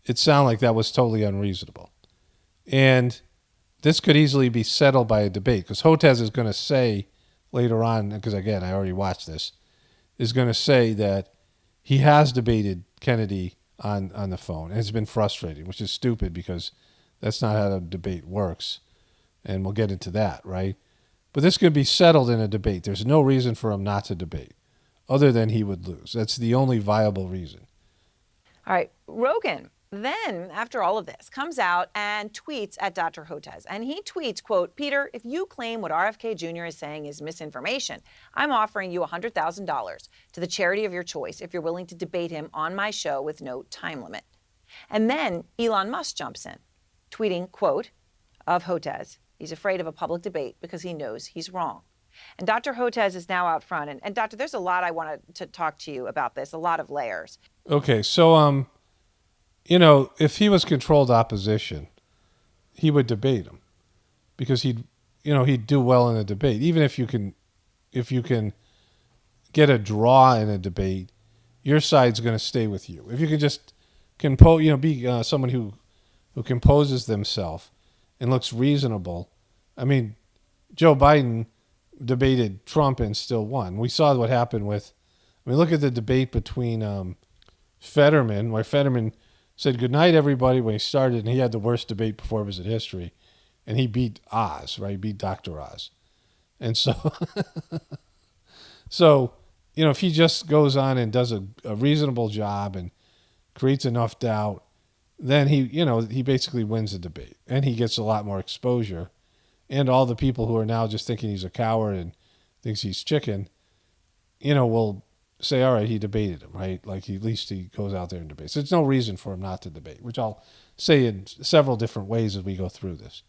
it sound like that was totally unreasonable, and this could easily be settled by a debate because Hotez is going to say later on, because again I already watched this, is going to say that he has debated Kennedy on the phone and it's been frustrating, which is stupid because that's not how the debate works, and we'll get into that, right? But this could be settled in a debate. There's no reason for him not to debate other than he would lose. That's the only viable reason. All right, Rogan then, after all of this, comes out and tweets at Dr. Hotez. And he tweets, quote, Peter, if you claim what RFK Jr. is saying is misinformation, I'm offering you $100,000 to the charity of your choice if you're willing to debate him on my show with no time limit. And then Elon Musk jumps in, tweeting, quote, of Hotez, he's afraid of a public debate because he knows he's wrong. And Dr. Hotez is now out front. And Doctor, there's a lot I wanted to talk to you about this, a lot of layers. Okay, so, if he was controlled opposition, he would debate him because he'd do well in a debate. Even if you can get a draw in a debate, your side's going to stay with you. If you can just be someone who composes themselves and looks reasonable. I mean, Joe Biden debated Trump and still won. We saw what happened look at the debate between Fetterman, where Fetterman said goodnight everybody when he started, and he had the worst debate performance in history, and he beat Oz, right? He beat Dr. Oz. And so, if he just goes on and does a reasonable job and creates enough doubt, then he basically wins the debate, and he gets a lot more exposure. And all the people who are now just thinking he's a coward and thinks he's chicken, will say, all right, he debated him, right? Like at least he goes out there and debates. There's no reason for him not to debate, which I'll say in several different ways as we go through this,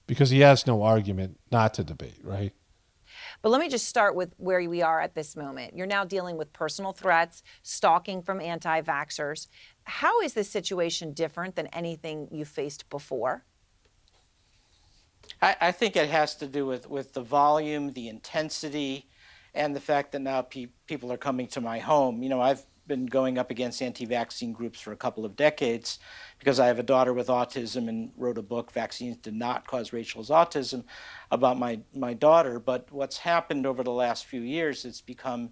because he has no argument not to debate, right? But let me just start with where we are at this moment. You're now dealing with personal threats, stalking from anti-vaxxers. How is this situation different than anything you faced before? I think it has to do with the volume, the intensity, and the fact that now people are coming to my home. I've been going up against anti-vaccine groups for a couple of decades because I have a daughter with autism and wrote a book, Vaccines Did Not Cause Rachel's Autism, about my daughter. But what's happened over the last few years, it's become,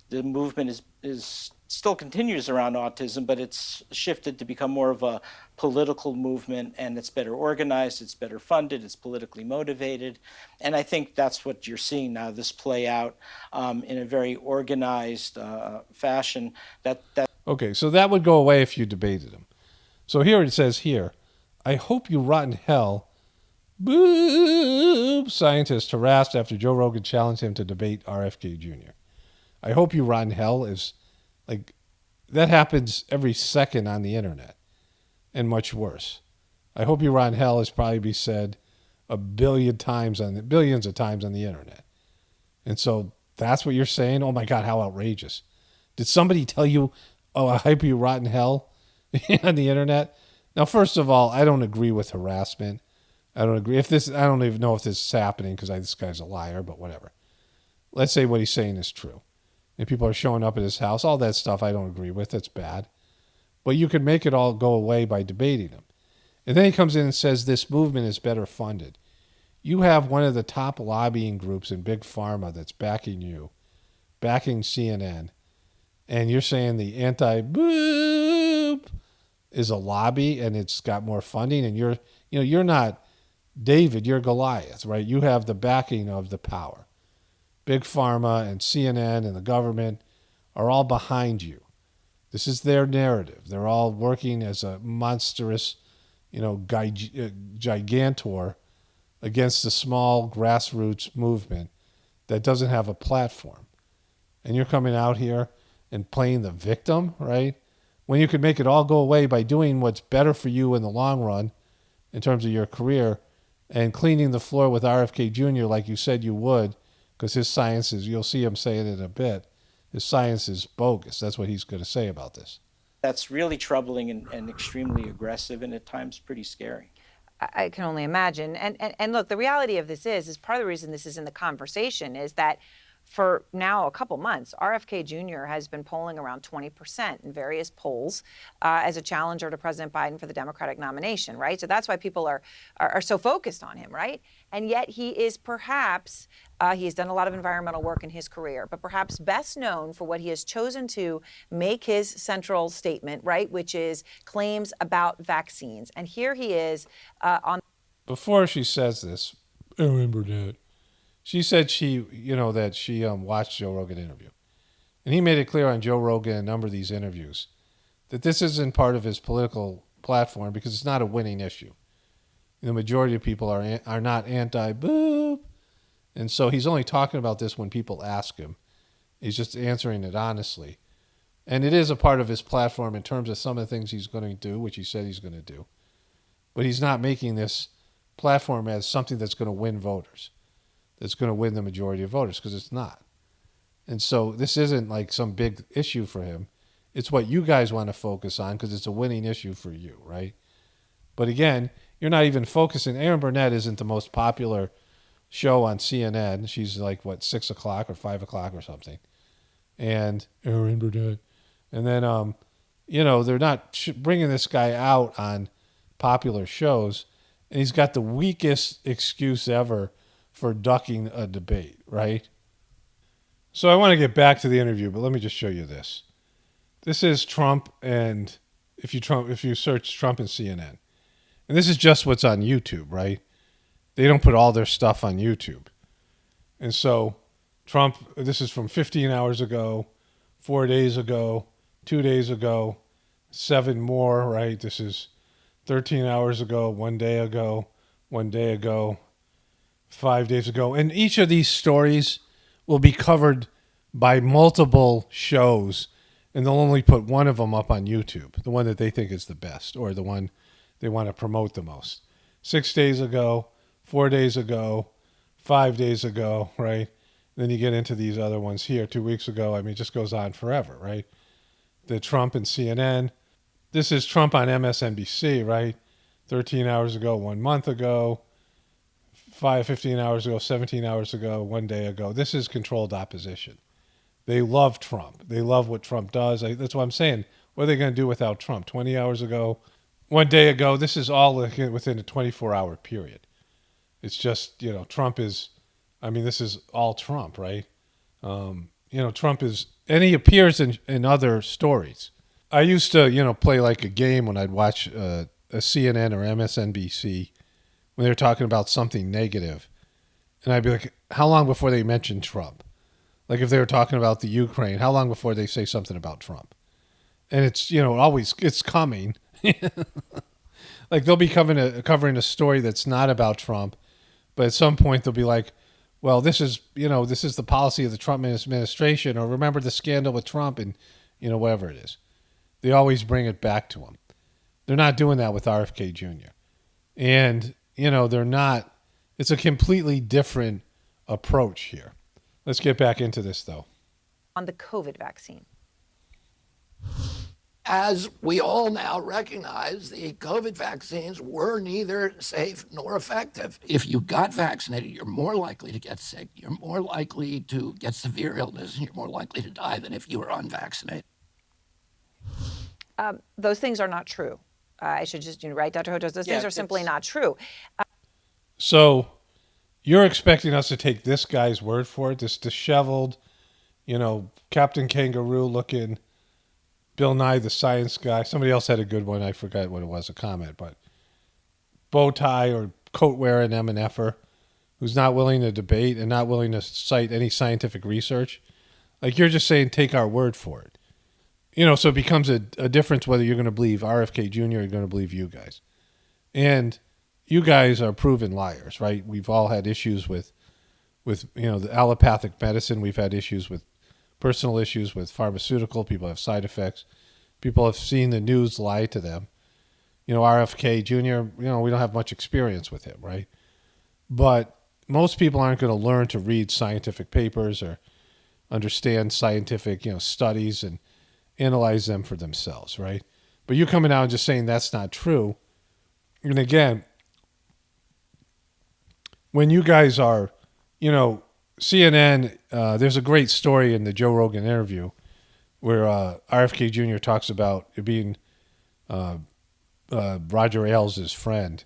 the movement is still continues around autism, but it's shifted to become more of a political movement, and it's better organized, it's better funded, it's politically motivated. And I think that's what you're seeing now, this play out in a very organized fashion. Okay, so that would go away if you debated him. So here it says here, I hope you rot in hell, boob, scientist harassed after Joe Rogan challenged him to debate RFK Jr. I hope you rot in hell is like, that happens every second on the internet, and much worse. I hope you rot in hell is probably be said billions of times on the internet. And so that's what you're saying? Oh my God, how outrageous. Did somebody tell you, oh, I hope you rot in hell on the internet? Now, first of all, I don't agree with harassment. I don't agree. I don't even know if this is happening because this guy's a liar, but whatever. Let's say what he's saying is true. And people are showing up at his house. All that stuff I don't agree with. That's bad. But you could make it all go away by debating him. And then he comes in and says this movement is better funded. You have one of the top lobbying groups in Big Pharma that's backing you, backing CNN, and you're saying the anti-boop is a lobby and it's got more funding, and you're not David, you're Goliath, right? You have the backing of the power. Big Pharma and CNN and the government are all behind you. This is their narrative. They're all working as a monstrous, gigantor against a small grassroots movement that doesn't have a platform. And you're coming out here and playing the victim, right? When you could make it all go away by doing what's better for you in the long run in terms of your career and cleaning the floor with RFK Jr. like you said you would, because his science is, you'll see him say it in a bit, his science is bogus. That's what he's going to say about this. That's really troubling and extremely aggressive and at times pretty scary. I can only imagine. And look, the reality of this is part of the reason this is in the conversation is that for now a couple months, RFK Jr. has been polling around 20% in various polls as a challenger to President Biden for the Democratic nomination, right? So that's why people are so focused on him, right? And yet he is perhaps, he has done a lot of environmental work in his career, but perhaps best known for what he has chosen to make his central statement, right, which is claims about vaccines. And here he is on. Before she says this, I remember that. She said that she watched Joe Rogan interview. And he made it clear on Joe Rogan a number of these interviews that this isn't part of his political platform because it's not a winning issue. The majority of people are not anti-boop. And so he's only talking about this when people ask him. He's just answering it honestly. And it is a part of his platform in terms of some of the things he's going to do, which he said he's going to do. But he's not making this platform as something that's going to win voters. That's going to win the majority of voters, because it's not. And so this isn't like some big issue for him. It's what you guys want to focus on because it's a winning issue for you, right? But again, you're not even focusing. Erin Burnett isn't the most popular show on CNN. She's like, 6 o'clock or 5 o'clock or something. And Erin Burnett. And then, they're not bringing this guy out on popular shows. And he's got the weakest excuse ever for ducking a debate, right? So I want to get back to the interview, but let me just show you this. This is Trump, and if you search Trump and CNN, and this is just what's on YouTube, right? They don't put all their stuff on YouTube. And so Trump, this is from 15 hours ago, 4 days ago, 2 days ago, 7 more, right? This is 13 hours ago, 1 day ago, 1 day ago, 5 days ago. And each of these stories will be covered by multiple shows, and they'll only put one of them up on YouTube, the one that they think is the best or the one they want to promote the most. 6 days ago, 4 days ago, 5 days ago, right? Then you get into these other ones here, 2 weeks ago. I mean, it just goes on forever, right? The Trump and CNN. This is Trump on MSNBC, right? 13 hours ago, 1 month ago, 15 hours ago, 17 hours ago, 1 day ago. This is controlled opposition. They love Trump. They love what Trump does. That's what I'm saying. What are they going to do without Trump? 20 hours ago, 1 day ago. This is all within a 24-hour period. It's just, Trump is, this is all Trump, right? Trump is, and he appears in other stories. I used to, play like a game when I'd watch a CNN or MSNBC when they were talking about something negative. And I'd be like, how long before they mention Trump? Like if they were talking about the Ukraine, how long before they say something about Trump? And it's, always, it's coming. Like they'll be covering a story that's not about Trump, but at some point they'll be like, well, this is the policy of the Trump administration, or remember the scandal with Trump, and, whatever it is. They always bring it back to him. They're not doing that with RFK Jr. And, they're not, it's a completely different approach here. Let's get back into this, though. On the COVID vaccine. As we all now recognize, the COVID vaccines were neither safe nor effective. If you got vaccinated, you're more likely to get sick, you're more likely to get severe illness, and you're more likely to die than if you were unvaccinated. Those things are not true. I should just, right, Dr. Hotez? Those things are simply not true. So you're expecting us to take this guy's word for it, this disheveled, Captain Kangaroo looking Bill Nye the Science Guy. Somebody else had a good one. I forgot what it was, a comment, but bow tie or coat wearing MNFer who's not willing to debate and not willing to cite any scientific research. Like, you're just saying, take our word for it. So it becomes a difference whether you're going to believe RFK Jr. or you're going to believe you guys. And you guys are proven liars, right? We've all had issues with the allopathic medicine. We've had issues with personal issues with pharmaceutical. People have side effects. People have seen the news lie to them. RFK Jr., we don't have much experience with him, right? But most people aren't going to learn to read scientific papers or understand scientific, studies and analyze them for themselves, right? But you coming out and just saying that's not true. And again, when you guys are, CNN, there's a great story in the Joe Rogan interview where RFK Jr. talks about it being Roger Ailes' friend,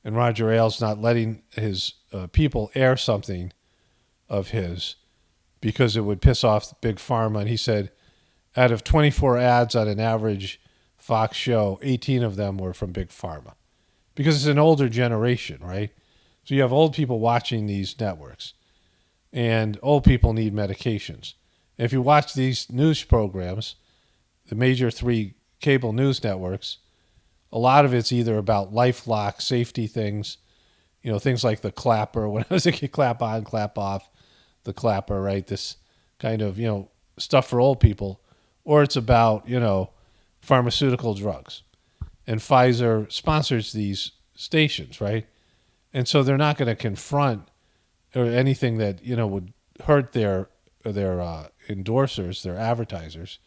and Roger Ailes not letting his people air something of his because it would piss off Big Pharma. And he said, out of 24 ads on an average Fox show, 18 of them were from Big Pharma because it's an older generation, right? So you have old people watching these networks, and old people need medications. And if you watch these news programs, the major 3 cable news networks, a lot of it's either about LifeLock, safety things, things like the clapper. When I was a kid, clap on, clap off, the clapper, right? This kind of, stuff for old people. Or it's about, pharmaceutical drugs. And Pfizer sponsors these stations, right? And so they're not going to confront or anything that, would hurt their endorsers, their advertisers.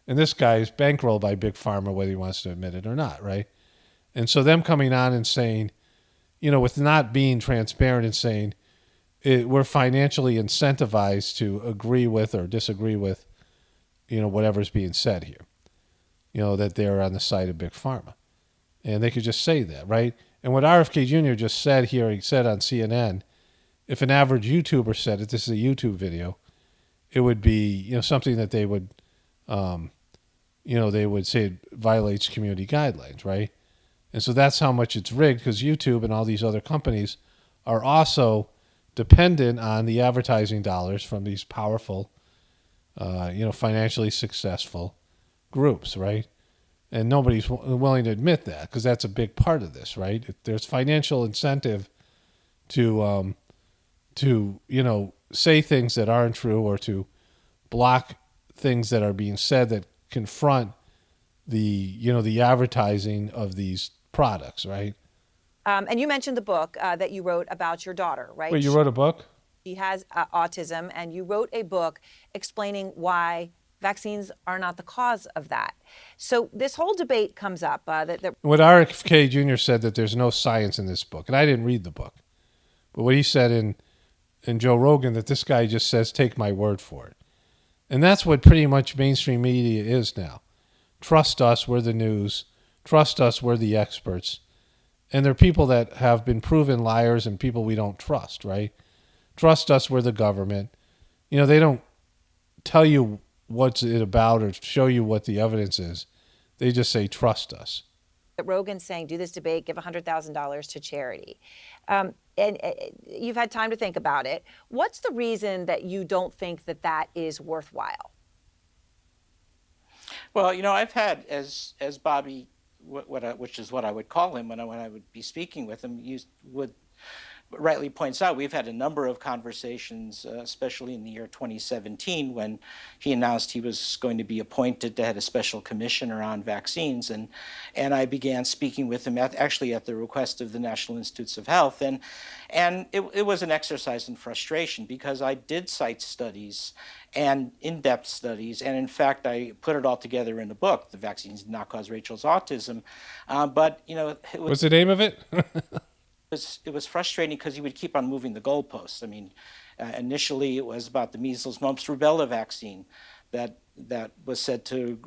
And this guy's bankrolled by Big Pharma, whether he wants to admit it or not, right? And so them coming on and saying, with not being transparent and saying we're financially incentivized to agree with or disagree with, whatever's being said here, that they're on the side of Big Pharma. And they could just say that, right? And what RFK Jr. just said here, he said on CNN, if an average YouTuber said it, this is a YouTube video, it would be, something that they would, they would say it violates community guidelines, right? And so that's how much it's rigged, because YouTube and all these other companies are also dependent on the advertising dollars from these powerful, financially successful groups, right? And nobody's willing to admit that, because that's a big part of this, right? There's financial incentive to say things that aren't true or to block things that are being said that confront the advertising of these products, right? And you mentioned the book that you wrote about your daughter, right? Wait, you wrote a book? She has autism, and you wrote a book explaining why vaccines are not the cause of that. So this whole debate comes up. What RFK Jr. said, that there's no science in this book, and I didn't read the book, but what he said in Joe Rogan, that this guy just says, take my word for it. And that's what pretty much mainstream media is now. Trust us, we're the news. Trust us, we're the experts. And there are people that have been proven liars and people we don't trust, right? Trust us, we're the government. They don't tell you what's it about or show you what the evidence is. They just say, trust us. Rogan's saying, do this debate, give $100,000 to charity. And you've had time to think about it. What's the reason that you don't think that that is worthwhile? Well, I've had, as Bobby, which is what I would call him when I would be speaking with him, would rightly points out, we've had a number of conversations, especially in the year 2017, when he announced he was going to be appointed to head a special commissioner on vaccines. And I began speaking with him actually at the request of the National Institutes of Health. And it was an exercise in frustration because I did cite studies and in-depth studies. And in fact, I put it all together in a book, The Vaccines Did Not Cause Rachel's Autism. But, What's the name of it? it was frustrating because he would keep on moving the goalposts. I mean, initially it was about the measles, mumps, rubella vaccine that was said to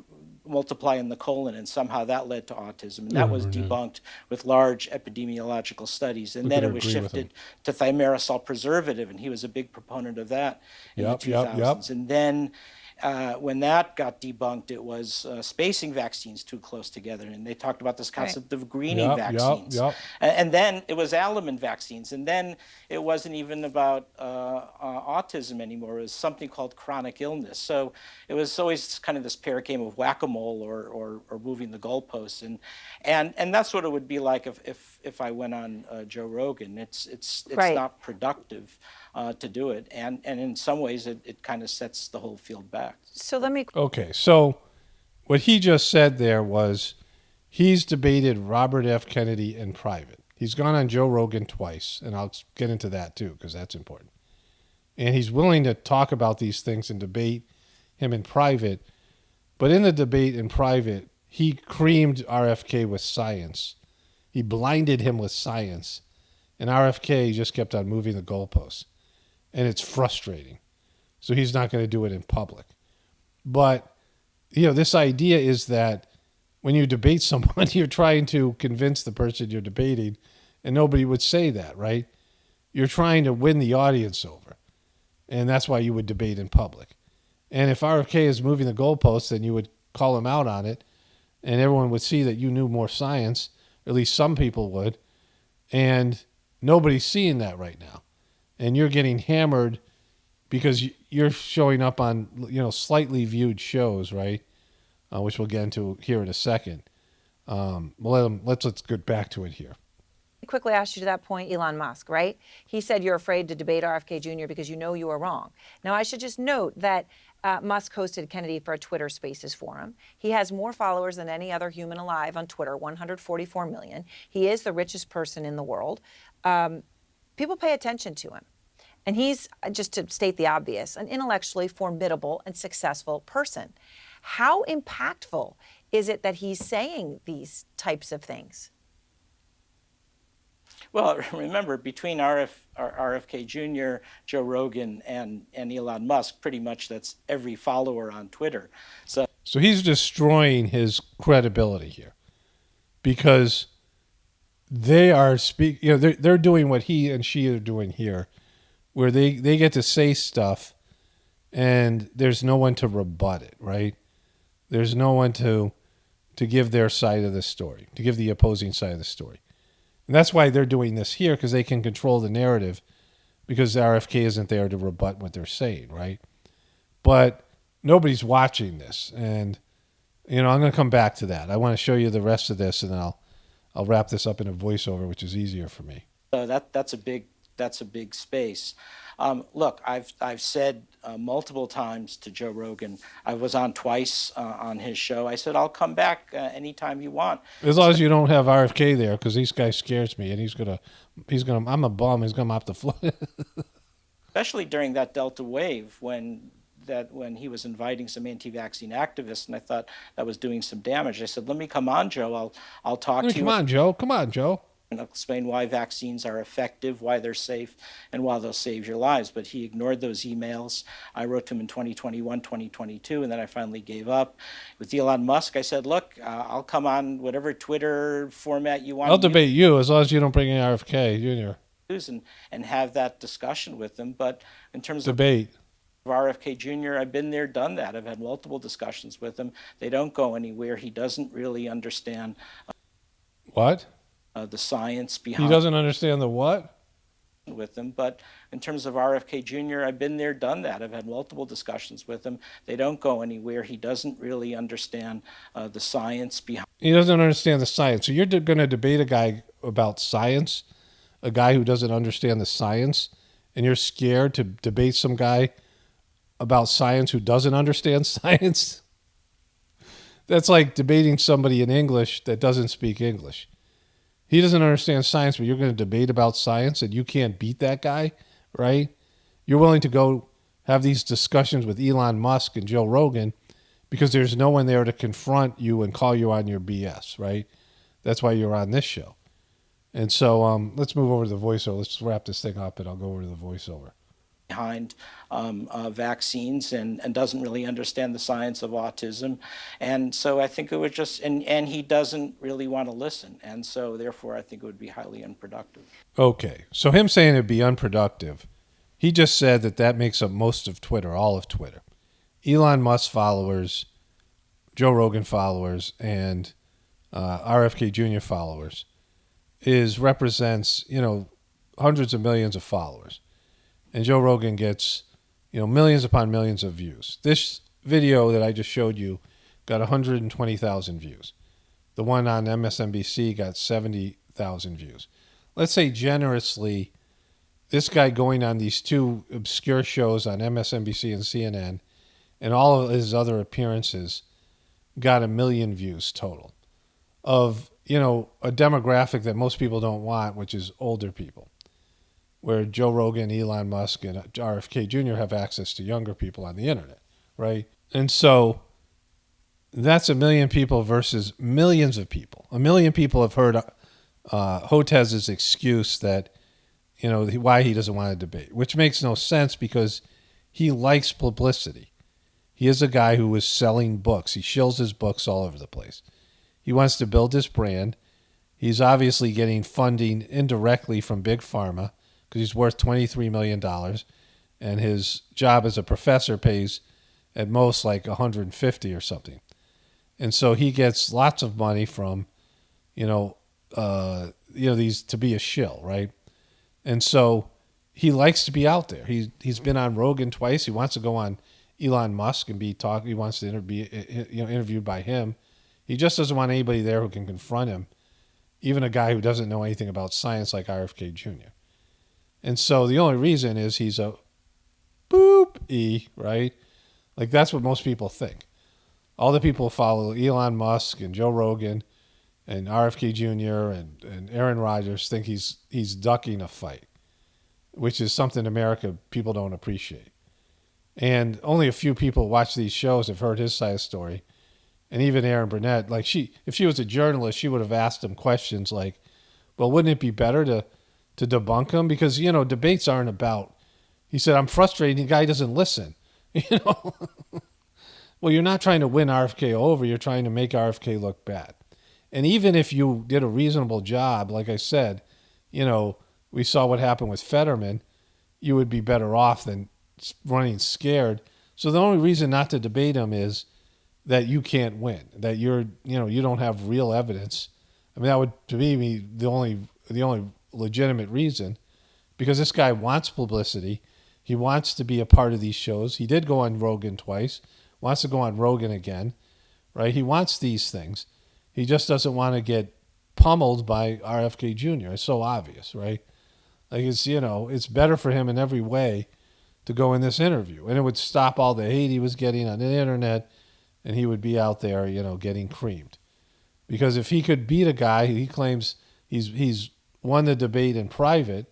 multiply in the colon, and somehow that led to autism. And that was debunked with large epidemiological studies. And then it was shifted to thimerosal preservative, and he was a big proponent of that in the 2000s. And then when that got debunked, it was spacing vaccines too close together. And they talked about this concept of greening vaccines. And then it was albumin vaccines. And then it wasn't even about autism anymore. It was something called chronic illness. So it was always kind of this pair game of whack-a-mole or moving the goalposts. And that's what it would be like if I went on Joe Rogan. It's not productive to do it. And in some ways, it kind of sets the whole field back. So let me... Okay, so what he just said there was he's debated Robert F. Kennedy in private. He's gone on Joe Rogan twice, and I'll get into that too because that's important. And he's willing to talk about these things and debate him in private. But in the debate in private, he creamed RFK with science. He blinded him with science. And RFK just kept on moving the goalposts. And it's frustrating. So he's not going to do it in public. But, this idea is that when you debate someone, you're trying to convince the person you're debating, and nobody would say that, right? You're trying to win the audience over. And that's why you would debate in public. And if RFK is moving the goalposts, then you would call him out on it, and everyone would see that you knew more science, or at least some people would, and nobody's seeing that right now. And you're getting hammered because you're showing up on, slightly viewed shows, right? Which we'll get into here in a second. Let's get back to it here. Quickly ask you to that point, Elon Musk, right? He said you're afraid to debate RFK Jr. because you know you are wrong. Now, I should just note that Musk hosted Kennedy for a Twitter Spaces forum. He has more followers than any other human alive on Twitter, 144 million. He is the richest person in the world. People pay attention to him. And he's, just to state the obvious, an intellectually formidable and successful person. How impactful is it that he's saying these types of things? Well, remember, between RFK Jr., Joe Rogan, and Elon Musk, pretty much that's every follower on Twitter. So he's destroying his credibility here because they are they're doing what he and she are doing here, where they get to say stuff and there's no one to rebut it, right? There's no one to give their side of the story, to give the opposing side of the story. And that's why they're doing this here, because they can control the narrative, because the RFK isn't there to rebut what they're saying, right? But nobody's watching this. And, I'm going to come back to that. I want to show you the rest of this, and then I'll wrap this up in a voiceover, which is easier for me. So that's a big space. Look, I've said multiple times to Joe Rogan. I was on twice on his show. I said I'll come back anytime you want, as long as you don't have RFK there, because this guy scares me, and he's gonna. I'm a bum. He's gonna mop the floor. Especially during that Delta wave when he was inviting some anti-vaccine activists, and I thought that was doing some damage. I said, "Let me come on, Joe. I'll talk to you." Come on, Joe. And explain why vaccines are effective, why they're safe, and why they'll save your lives. But he ignored those emails. I wrote to him in 2021, 2022, and then I finally gave up. With Elon Musk, I said, look, I'll come on whatever Twitter format you want. I'll debate you as long as you don't bring in RFK Jr. And have that discussion with him. But in terms debate. of RFK Jr., I've been there, done that. I've had multiple discussions with him. They don't go anywhere. He doesn't really understand. What? The science behind. He doesn't understand the what? With him, but in terms of RFK Jr., I've been there, done that. I've had multiple discussions with him. They don't go anywhere. He doesn't really understand the science behind. He doesn't understand the science. So you're going to debate a guy about science, a guy who doesn't understand the science, and you're scared to debate some guy about science who doesn't understand science? That's like debating somebody in English that doesn't speak English. He doesn't understand science, but you're going to debate about science and you can't beat that guy, right? You're willing to go have these discussions with Elon Musk and Joe Rogan because there's no one there to confront you and call you on your BS, right? That's why you're on this show. And so let's move over to the voiceover. Let's wrap this thing up and I'll go over to the voiceover. Behind vaccines and doesn't really understand the science of autism. And so I think it would just, and he doesn't really want to listen. And so therefore I think it would be highly unproductive. Okay, so him saying it'd be unproductive, he just said that makes up most of Twitter, all of Twitter. Elon Musk followers, Joe Rogan followers, and RFK Jr. followers represents, hundreds of millions of followers. And Joe Rogan gets, millions upon millions of views. This video that I just showed you got 120,000 views. The one on MSNBC got 70,000 views. Let's say generously, this guy going on these two obscure shows on MSNBC and CNN and all of his other appearances got 1 million views total of, a demographic that most people don't want, which is older people, where Joe Rogan, Elon Musk, and RFK Jr. have access to younger people on the internet, right? And so that's 1 million people versus millions of people. 1 million people have heard Hotez's excuse that, why he doesn't want to debate, which makes no sense because he likes publicity. He is a guy who is selling books. He shills his books all over the place. He wants to build his brand. He's obviously getting funding indirectly from Big Pharma because he's worth $23 million, and his job as a professor pays at most like $150 or something. And so he gets lots of money from, these to be a shill, right? And so he likes to be out there. He's been on Rogan twice. He wants to go on Elon Musk and he wants to be interviewed by him. He just doesn't want anybody there who can confront him, even a guy who doesn't know anything about science like RFK Jr. And so the only reason is he's a boop-y, right? Like that's what most people think. All the people who follow Elon Musk and Joe Rogan and RFK Jr. and Aaron Rodgers think he's ducking a fight, which is something people don't appreciate. And only a few people watch these shows have heard his side of the story. And even Erin Burnett, if she was a journalist, she would have asked him questions like, well, wouldn't it be better to debunk him? Because, debates aren't about, he said, I'm frustrated. The guy doesn't listen. Well, you're not trying to win RFK over. You're trying to make RFK look bad. And even if you did a reasonable job, like I said, we saw what happened with Fetterman, you would be better off than running scared. So the only reason not to debate him is that you can't win, that you don't have real evidence. I mean, that would, to me, be the only legitimate reason, because this guy wants publicity. He wants to be a part of these shows. He did go on Rogan twice, wants to go on Rogan again, right? He wants these things. He just doesn't want to get pummeled by RFK Jr. It's so obvious, right? Like it's better for him in every way to go in this interview, and it would stop all the hate he was getting on the internet, and he would be out there, getting creamed. Because if he could beat a guy who he claims he's won the debate in private,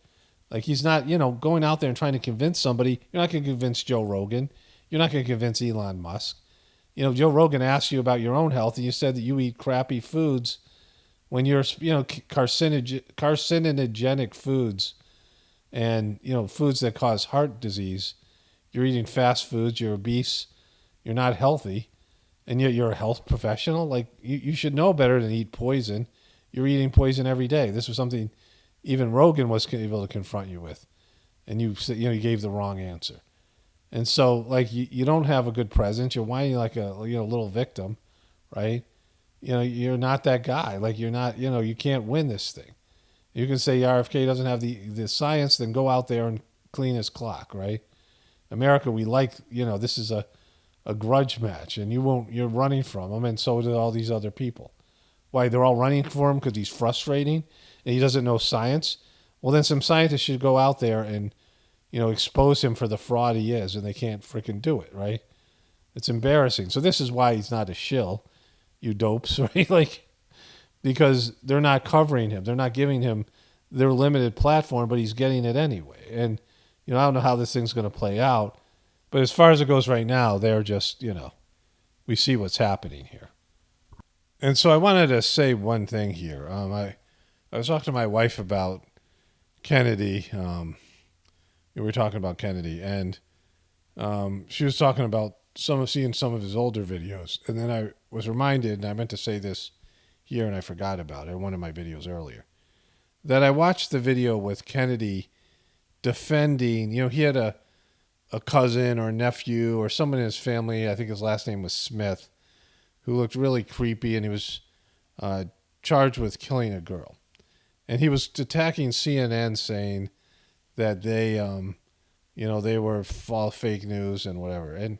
like he's not, going out there and trying to convince somebody. You're not going to convince Joe Rogan. You're not going to convince Elon Musk. Joe Rogan asked you about your own health, and you said that you eat crappy foods when you're, carcinogenic foods and, foods that cause heart disease. You're eating fast foods. You're obese. You're not healthy. And yet you're a health professional. Like you should know better than eat poison. You're eating poison every day. This was something even Rogan was able to confront you with, and you gave the wrong answer. And so you don't have a good presence. You're whining like a little victim, right? You're not that guy. Like you're not. You can't win this thing. You can say RFK doesn't have the science, then go out there and clean his clock, right? America, we like this is a grudge match, and you're running from him, and so do all these other people. Why? They're all running for him because he's frustrating and he doesn't know science. Well, then some scientists should go out there and, expose him for the fraud he is, and they can't freaking do it, right? It's embarrassing. So this is why he's not a shill, you dopes, right? Like, because they're not covering him. They're not giving him their limited platform, but he's getting it anyway. And, I don't know how this thing's going to play out. But as far as it goes right now, they're just, we see what's happening here. And so I wanted to say one thing here. I was talking to my wife about Kennedy. We were talking about Kennedy, and she was talking about seeing some of his older videos. And then I was reminded, and I meant to say this here, and I forgot about it in one of my videos earlier, that I watched the video with Kennedy defending, he had a cousin or nephew or someone in his family, I think his last name was Smith, who looked really creepy, and he was charged with killing a girl. And he was attacking CNN, saying that they were all fake news and whatever. And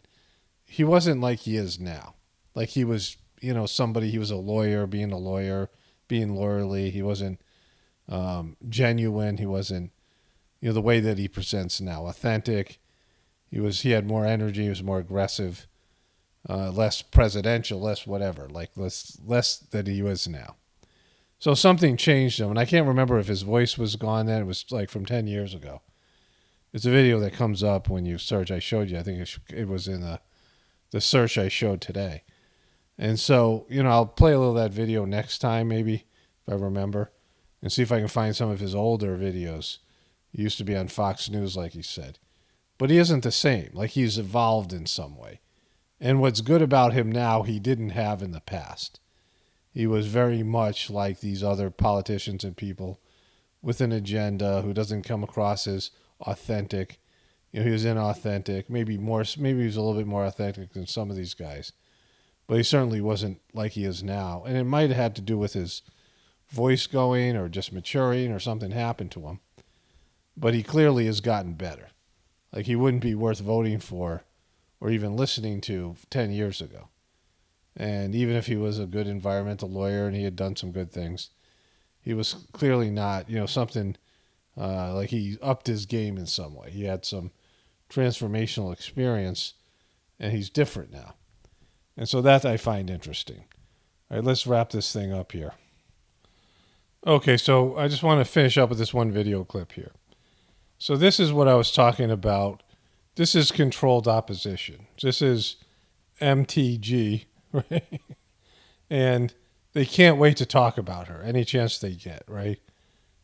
he wasn't like he is now. Like he was, somebody, he was a lawyer, being lawyerly. He wasn't genuine. He wasn't, the way that he presents now, authentic. He had more energy. He was more aggressive, less presidential, less whatever, like less than he was now. So something changed him, and I can't remember if his voice was gone then. It was like from 10 years ago. It's a video that comes up when you search. I showed you. I think it was in the search I showed today. And so, I'll play a little of that video next time, maybe, if I remember, and see if I can find some of his older videos. He used to be on Fox News, like he said. But he isn't the same. Like, he's evolved in some way. And what's good about him now, he didn't have in the past. He was very much like these other politicians and people with an agenda who doesn't come across as authentic. He was inauthentic. Maybe he was a little bit more authentic than some of these guys. But he certainly wasn't like he is now. And it might have had to do with his voice going or just maturing or something happened to him. But he clearly has gotten better. Like, he wouldn't be worth voting for or even listening to 10 years ago. And even if he was a good environmental lawyer and he had done some good things, he was clearly not, something like he upped his game in some way. He had some transformational experience, and he's different now. And so that I find interesting. All right, let's wrap this thing up here. Okay, so I just want to finish up with this one video clip here. So this is what I was talking about. This is controlled opposition. This is MTG, right? And they can't wait to talk about her any chance they get, right?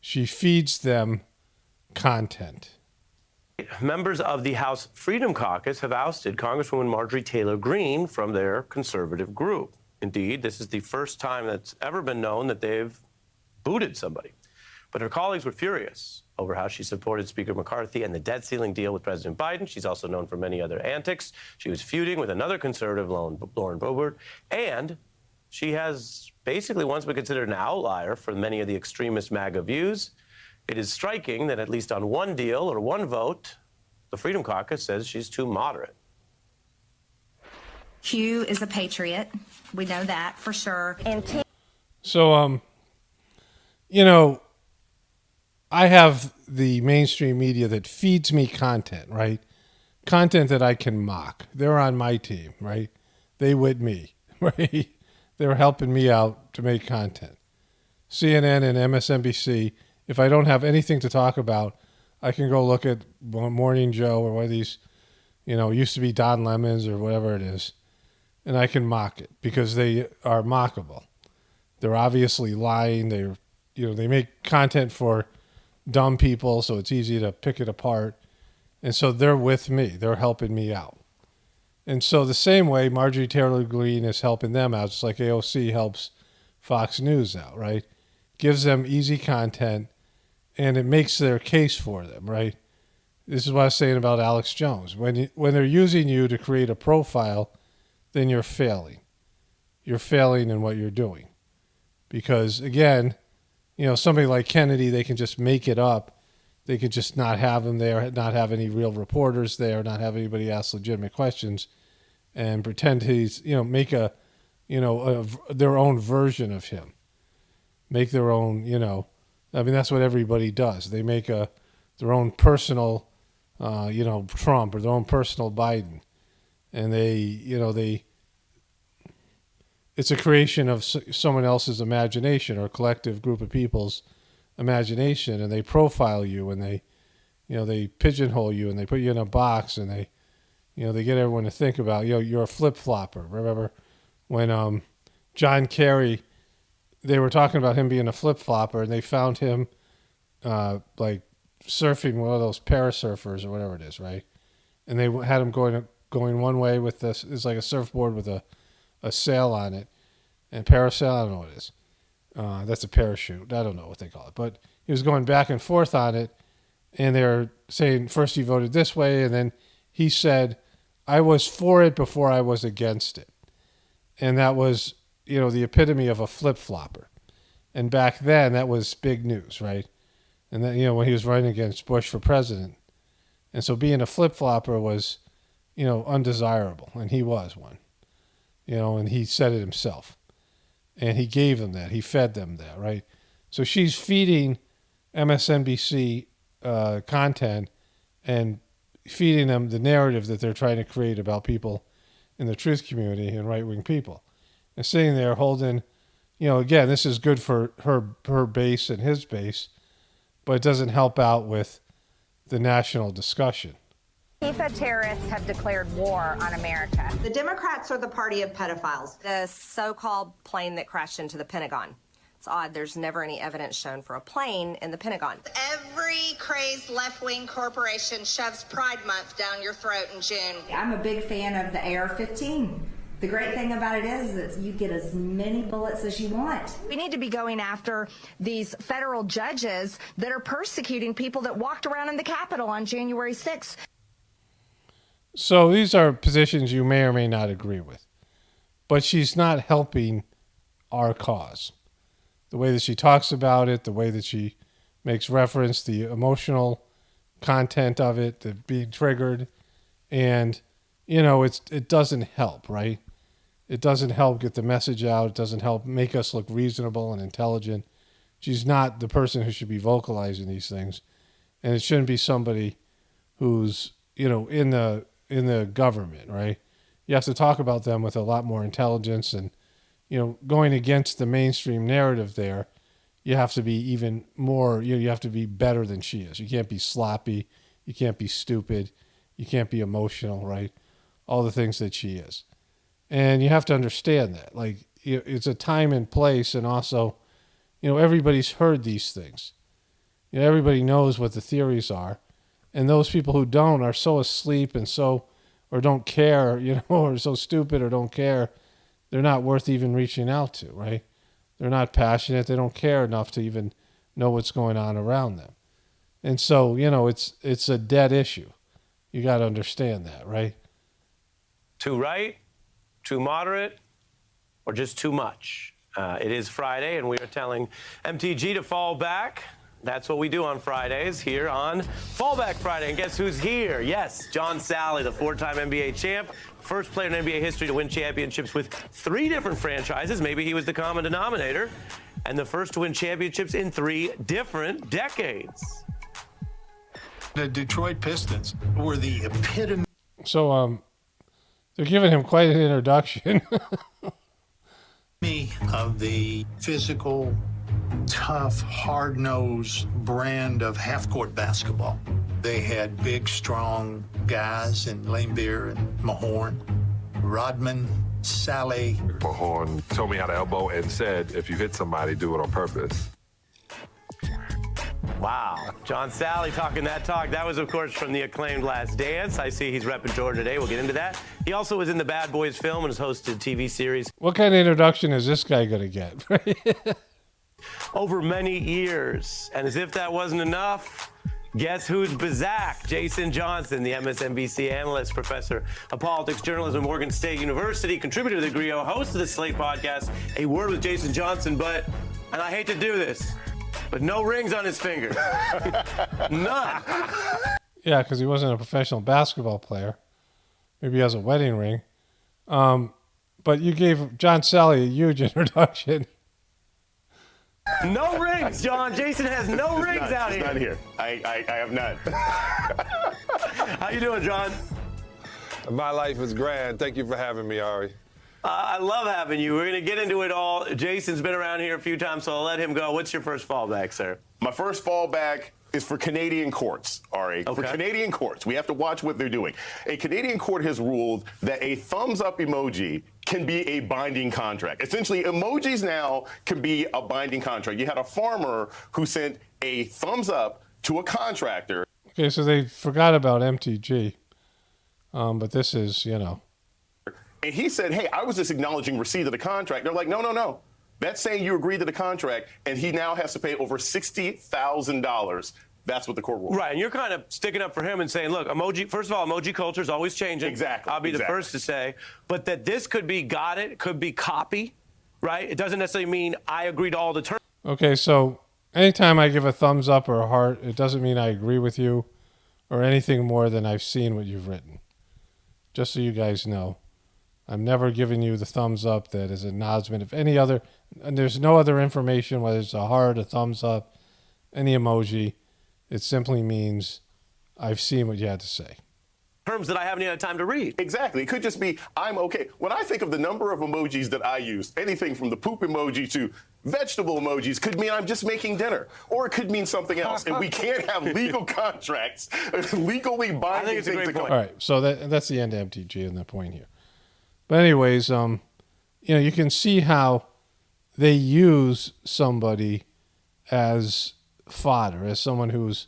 She feeds them content. Members of the House Freedom Caucus have ousted Congresswoman Marjorie Taylor Greene from their conservative group. Indeed, this is the first time that's ever been known that they've booted somebody. But her colleagues were furious over how she supported Speaker McCarthy and the debt ceiling deal with President Biden. She's also known for many other antics. She was feuding with another conservative, Lauren Boebert, and she has basically once been considered an outlier for many of the extremist MAGA views. It is striking that at least on one deal or one vote, the Freedom Caucus says she's too moderate. Hugh is a patriot. We know that for sure. So, I have the mainstream media that feeds me content, right? Content that I can mock. They're on my team, right? They with me, right? They're helping me out to make content. CNN and MSNBC, if I don't have anything to talk about, I can go look at Morning Joe or one of these, used to be Don Lemons or whatever it is, and I can mock it because they are mockable. They're obviously lying. They make content for dumb people, so it's easy to pick it apart. And so they're with me. They're helping me out. And so the same way Marjorie Taylor Greene is helping them out, just like AOC helps Fox News out, right? Gives them easy content, and it makes their case for them, right? This is what I was saying about Alex Jones. When they're using you to create a profile, then you're failing. You're failing in what you're doing. Because, again, somebody like Kennedy, they can just make it up. They could just not have him there, not have any real reporters there, not have anybody ask legitimate questions, and pretend he's, make their own version of him. Make their own, I mean, that's what everybody does. They make their own personal, Trump or their own personal Biden, and it's a creation of someone else's imagination or a collective group of people's imagination, and they profile you, and they pigeonhole you, and they put you in a box, and they get everyone to think about, you're a flip-flopper. Remember when John Kerry, they were talking about him being a flip-flopper, and they found him like surfing one of those parasurfers or whatever it is, right? And they had him going one way with this. It's like a surfboard with a sail on it, and parasail. I don't know what it is. That's a parachute. I don't know what they call it, but he was going back and forth on it, and they were saying first he voted this way, and then he said, "I was for it before I was against it," and that was the epitome of a flip-flopper. And back then, that was big news, right? And then when he was running against Bush for president, and so being a flip-flopper was undesirable, and he was one. And he said it himself. And he gave them that. He fed them that, right? So she's feeding MSNBC content and feeding them the narrative that they're trying to create about people in the truth community and right-wing people. And sitting there holding, again, this is good for her base and his base, but it doesn't help out with the national discussion. Antifa terrorists have declared war on America. The Democrats are the party of pedophiles. The so-called plane that crashed into the Pentagon. It's odd, there's never any evidence shown for a plane in the Pentagon. Every crazed left-wing corporation shoves Pride Month down your throat in June. I'm a big fan of the AR-15. The great thing about it is that you get as many bullets as you want. We need to be going after these federal judges that are persecuting people that walked around in the Capitol on January 6th. So these are positions you may or may not agree with, but she's not helping our cause. The way that she talks about it, the way that she makes reference, the emotional content of it, the being triggered, and it doesn't help, right? It doesn't help get the message out. It doesn't help make us look reasonable and intelligent. She's not the person who should be vocalizing these things, and it shouldn't be somebody who's in the government, right? You have to talk about them with a lot more intelligence, and going against the mainstream narrative there, you have to be even more, you have to be better than she is. You can't be sloppy, you can't be stupid, you can't be emotional, right? All the things that she is. And you have to understand that, like, it's a time and place, and also, everybody's heard these things. Everybody knows what the theories are. And those people who don't are so asleep and or don't care, or so stupid or don't care, they're not worth even reaching out to, right? They're not passionate. They don't care enough to even know what's going on around them. And so, it's a dead issue. You got to understand that, right? Too right, too moderate, or just too much? It is Friday, and we are telling MTG to fall back. That's what we do on Fridays here on Fallback Friday. And guess who's here? Yes, John Sally, the four-time NBA champ, first player in NBA history to win championships with 3 different franchises. Maybe he was the common denominator. And the first to win championships in 3 different decades. The Detroit Pistons were the epitome. So, they're giving him quite an introduction. Of the physical, tough, hard-nosed brand of half-court basketball. They had big, strong guys in Laimbeer and Mahorn, Rodman, Sally. Mahorn told me how to elbow and said, if you hit somebody, do it on purpose. Wow. John Sally talking that talk. That was, of course, from the acclaimed Last Dance. I see he's repping Georgia today. We'll get into that. He also was in the Bad Boys film and has hosted TV series. What kind of introduction is this guy going to get? Over many years. And as if that wasn't enough, guess who's Bazak? Jason Johnson, the MSNBC analyst, professor of politics journalism at Morgan State University, contributor to the Griot, host of the Slate podcast, A Word with Jason Johnson, and I hate to do this, but no rings on his fingers. None. Yeah, because he wasn't a professional basketball player. Maybe he has a wedding ring. But you gave John Sally a huge introduction. No rings, John. Jason has no rings out She's here. not here. I have not. How you doing, John? My life is grand. Thank you for having me, Ari. I love having you. We're going to get into it all. Jason's been around here a few times, so I'll let him go. What's your first fallback, sir? My first fallback is for Canadian courts, Ari. Okay. For Canadian courts, we have to watch what they're doing. A Canadian court has ruled that a thumbs up emoji can be a binding contract. Essentially, emojis now can be a binding contract. You had a farmer who sent a thumbs up to a contractor. Okay, so they forgot about MTG. But this is, you know. And he said, hey, I was just acknowledging receipt of the contract. They're like, no. That's saying you agreed to the contract, and he now has to pay over $60,000. That's what the court ruled. Right, and you're kind of sticking up for him and saying, look, emoji, first of all, emoji culture is always changing. Exactly. I'll be the first to say. But that this could be it could be copy, right? It doesn't necessarily mean I agree to all the terms. Okay, so anytime I give a thumbs up or a heart, it doesn't mean I agree with you or anything more than I've seen what you've written. Just so you guys know. I'm never giving you the thumbs up that is an acknowledgement of any other, and there's no other information, whether it's a heart, a thumbs up, any emoji. It simply means I've seen what you had to say. Terms that I haven't had time to read. Exactly. It could just be, I'm okay. When I think of the number of emojis that I use, anything from the poop emoji to vegetable emojis could mean I'm just making dinner, or it could mean something else. And we can't have legal contracts, legally binding I think it's a things. great point. All right, so that's the end of MTG and the point here. But anyways, you can see how they use somebody as fodder, as someone who's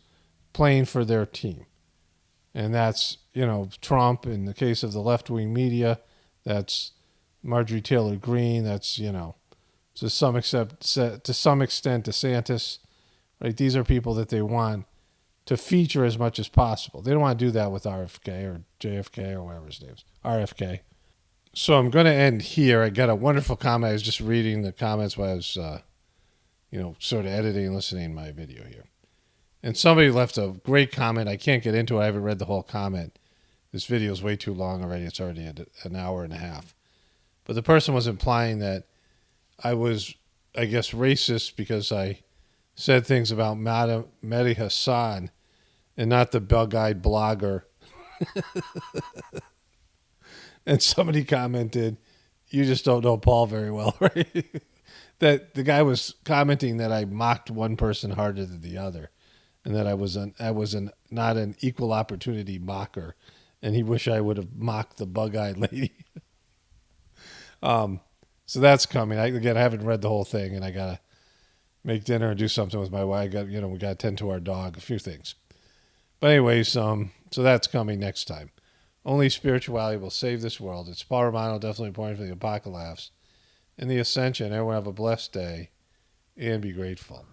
playing for their team. And that's, Trump in the case of the left-wing media. That's Marjorie Taylor Greene. That's, to some extent DeSantis. Right? These are people that they want to feature as much as possible. They don't want to do that with RFK or JFK or whatever his name is. RFK. So I'm going to end here. I got a wonderful comment. I was just reading the comments while I was, sort of editing and listening to my video here. And somebody left a great comment. I can't get into it. I haven't read the whole comment. This video is way too long already. It's already an hour and a half. But the person was implying that I was, I guess, racist because I said things about Mehdi Hassan and not the bug-eyed blogger. And somebody commented, you just don't know Paul very well, right? That the guy was commenting that I mocked one person harder than the other, and that I was not an equal opportunity mocker, and he wished I would have mocked the bug-eyed lady. So that's coming. I haven't read the whole thing, and I gotta make dinner and do something with my wife. We gotta tend to our dog, a few things. But anyways, so that's coming next time. Only spirituality will save this world. It's Paul Romano, definitely pointing for the apocalypse and the ascension. Everyone have a blessed day and be grateful.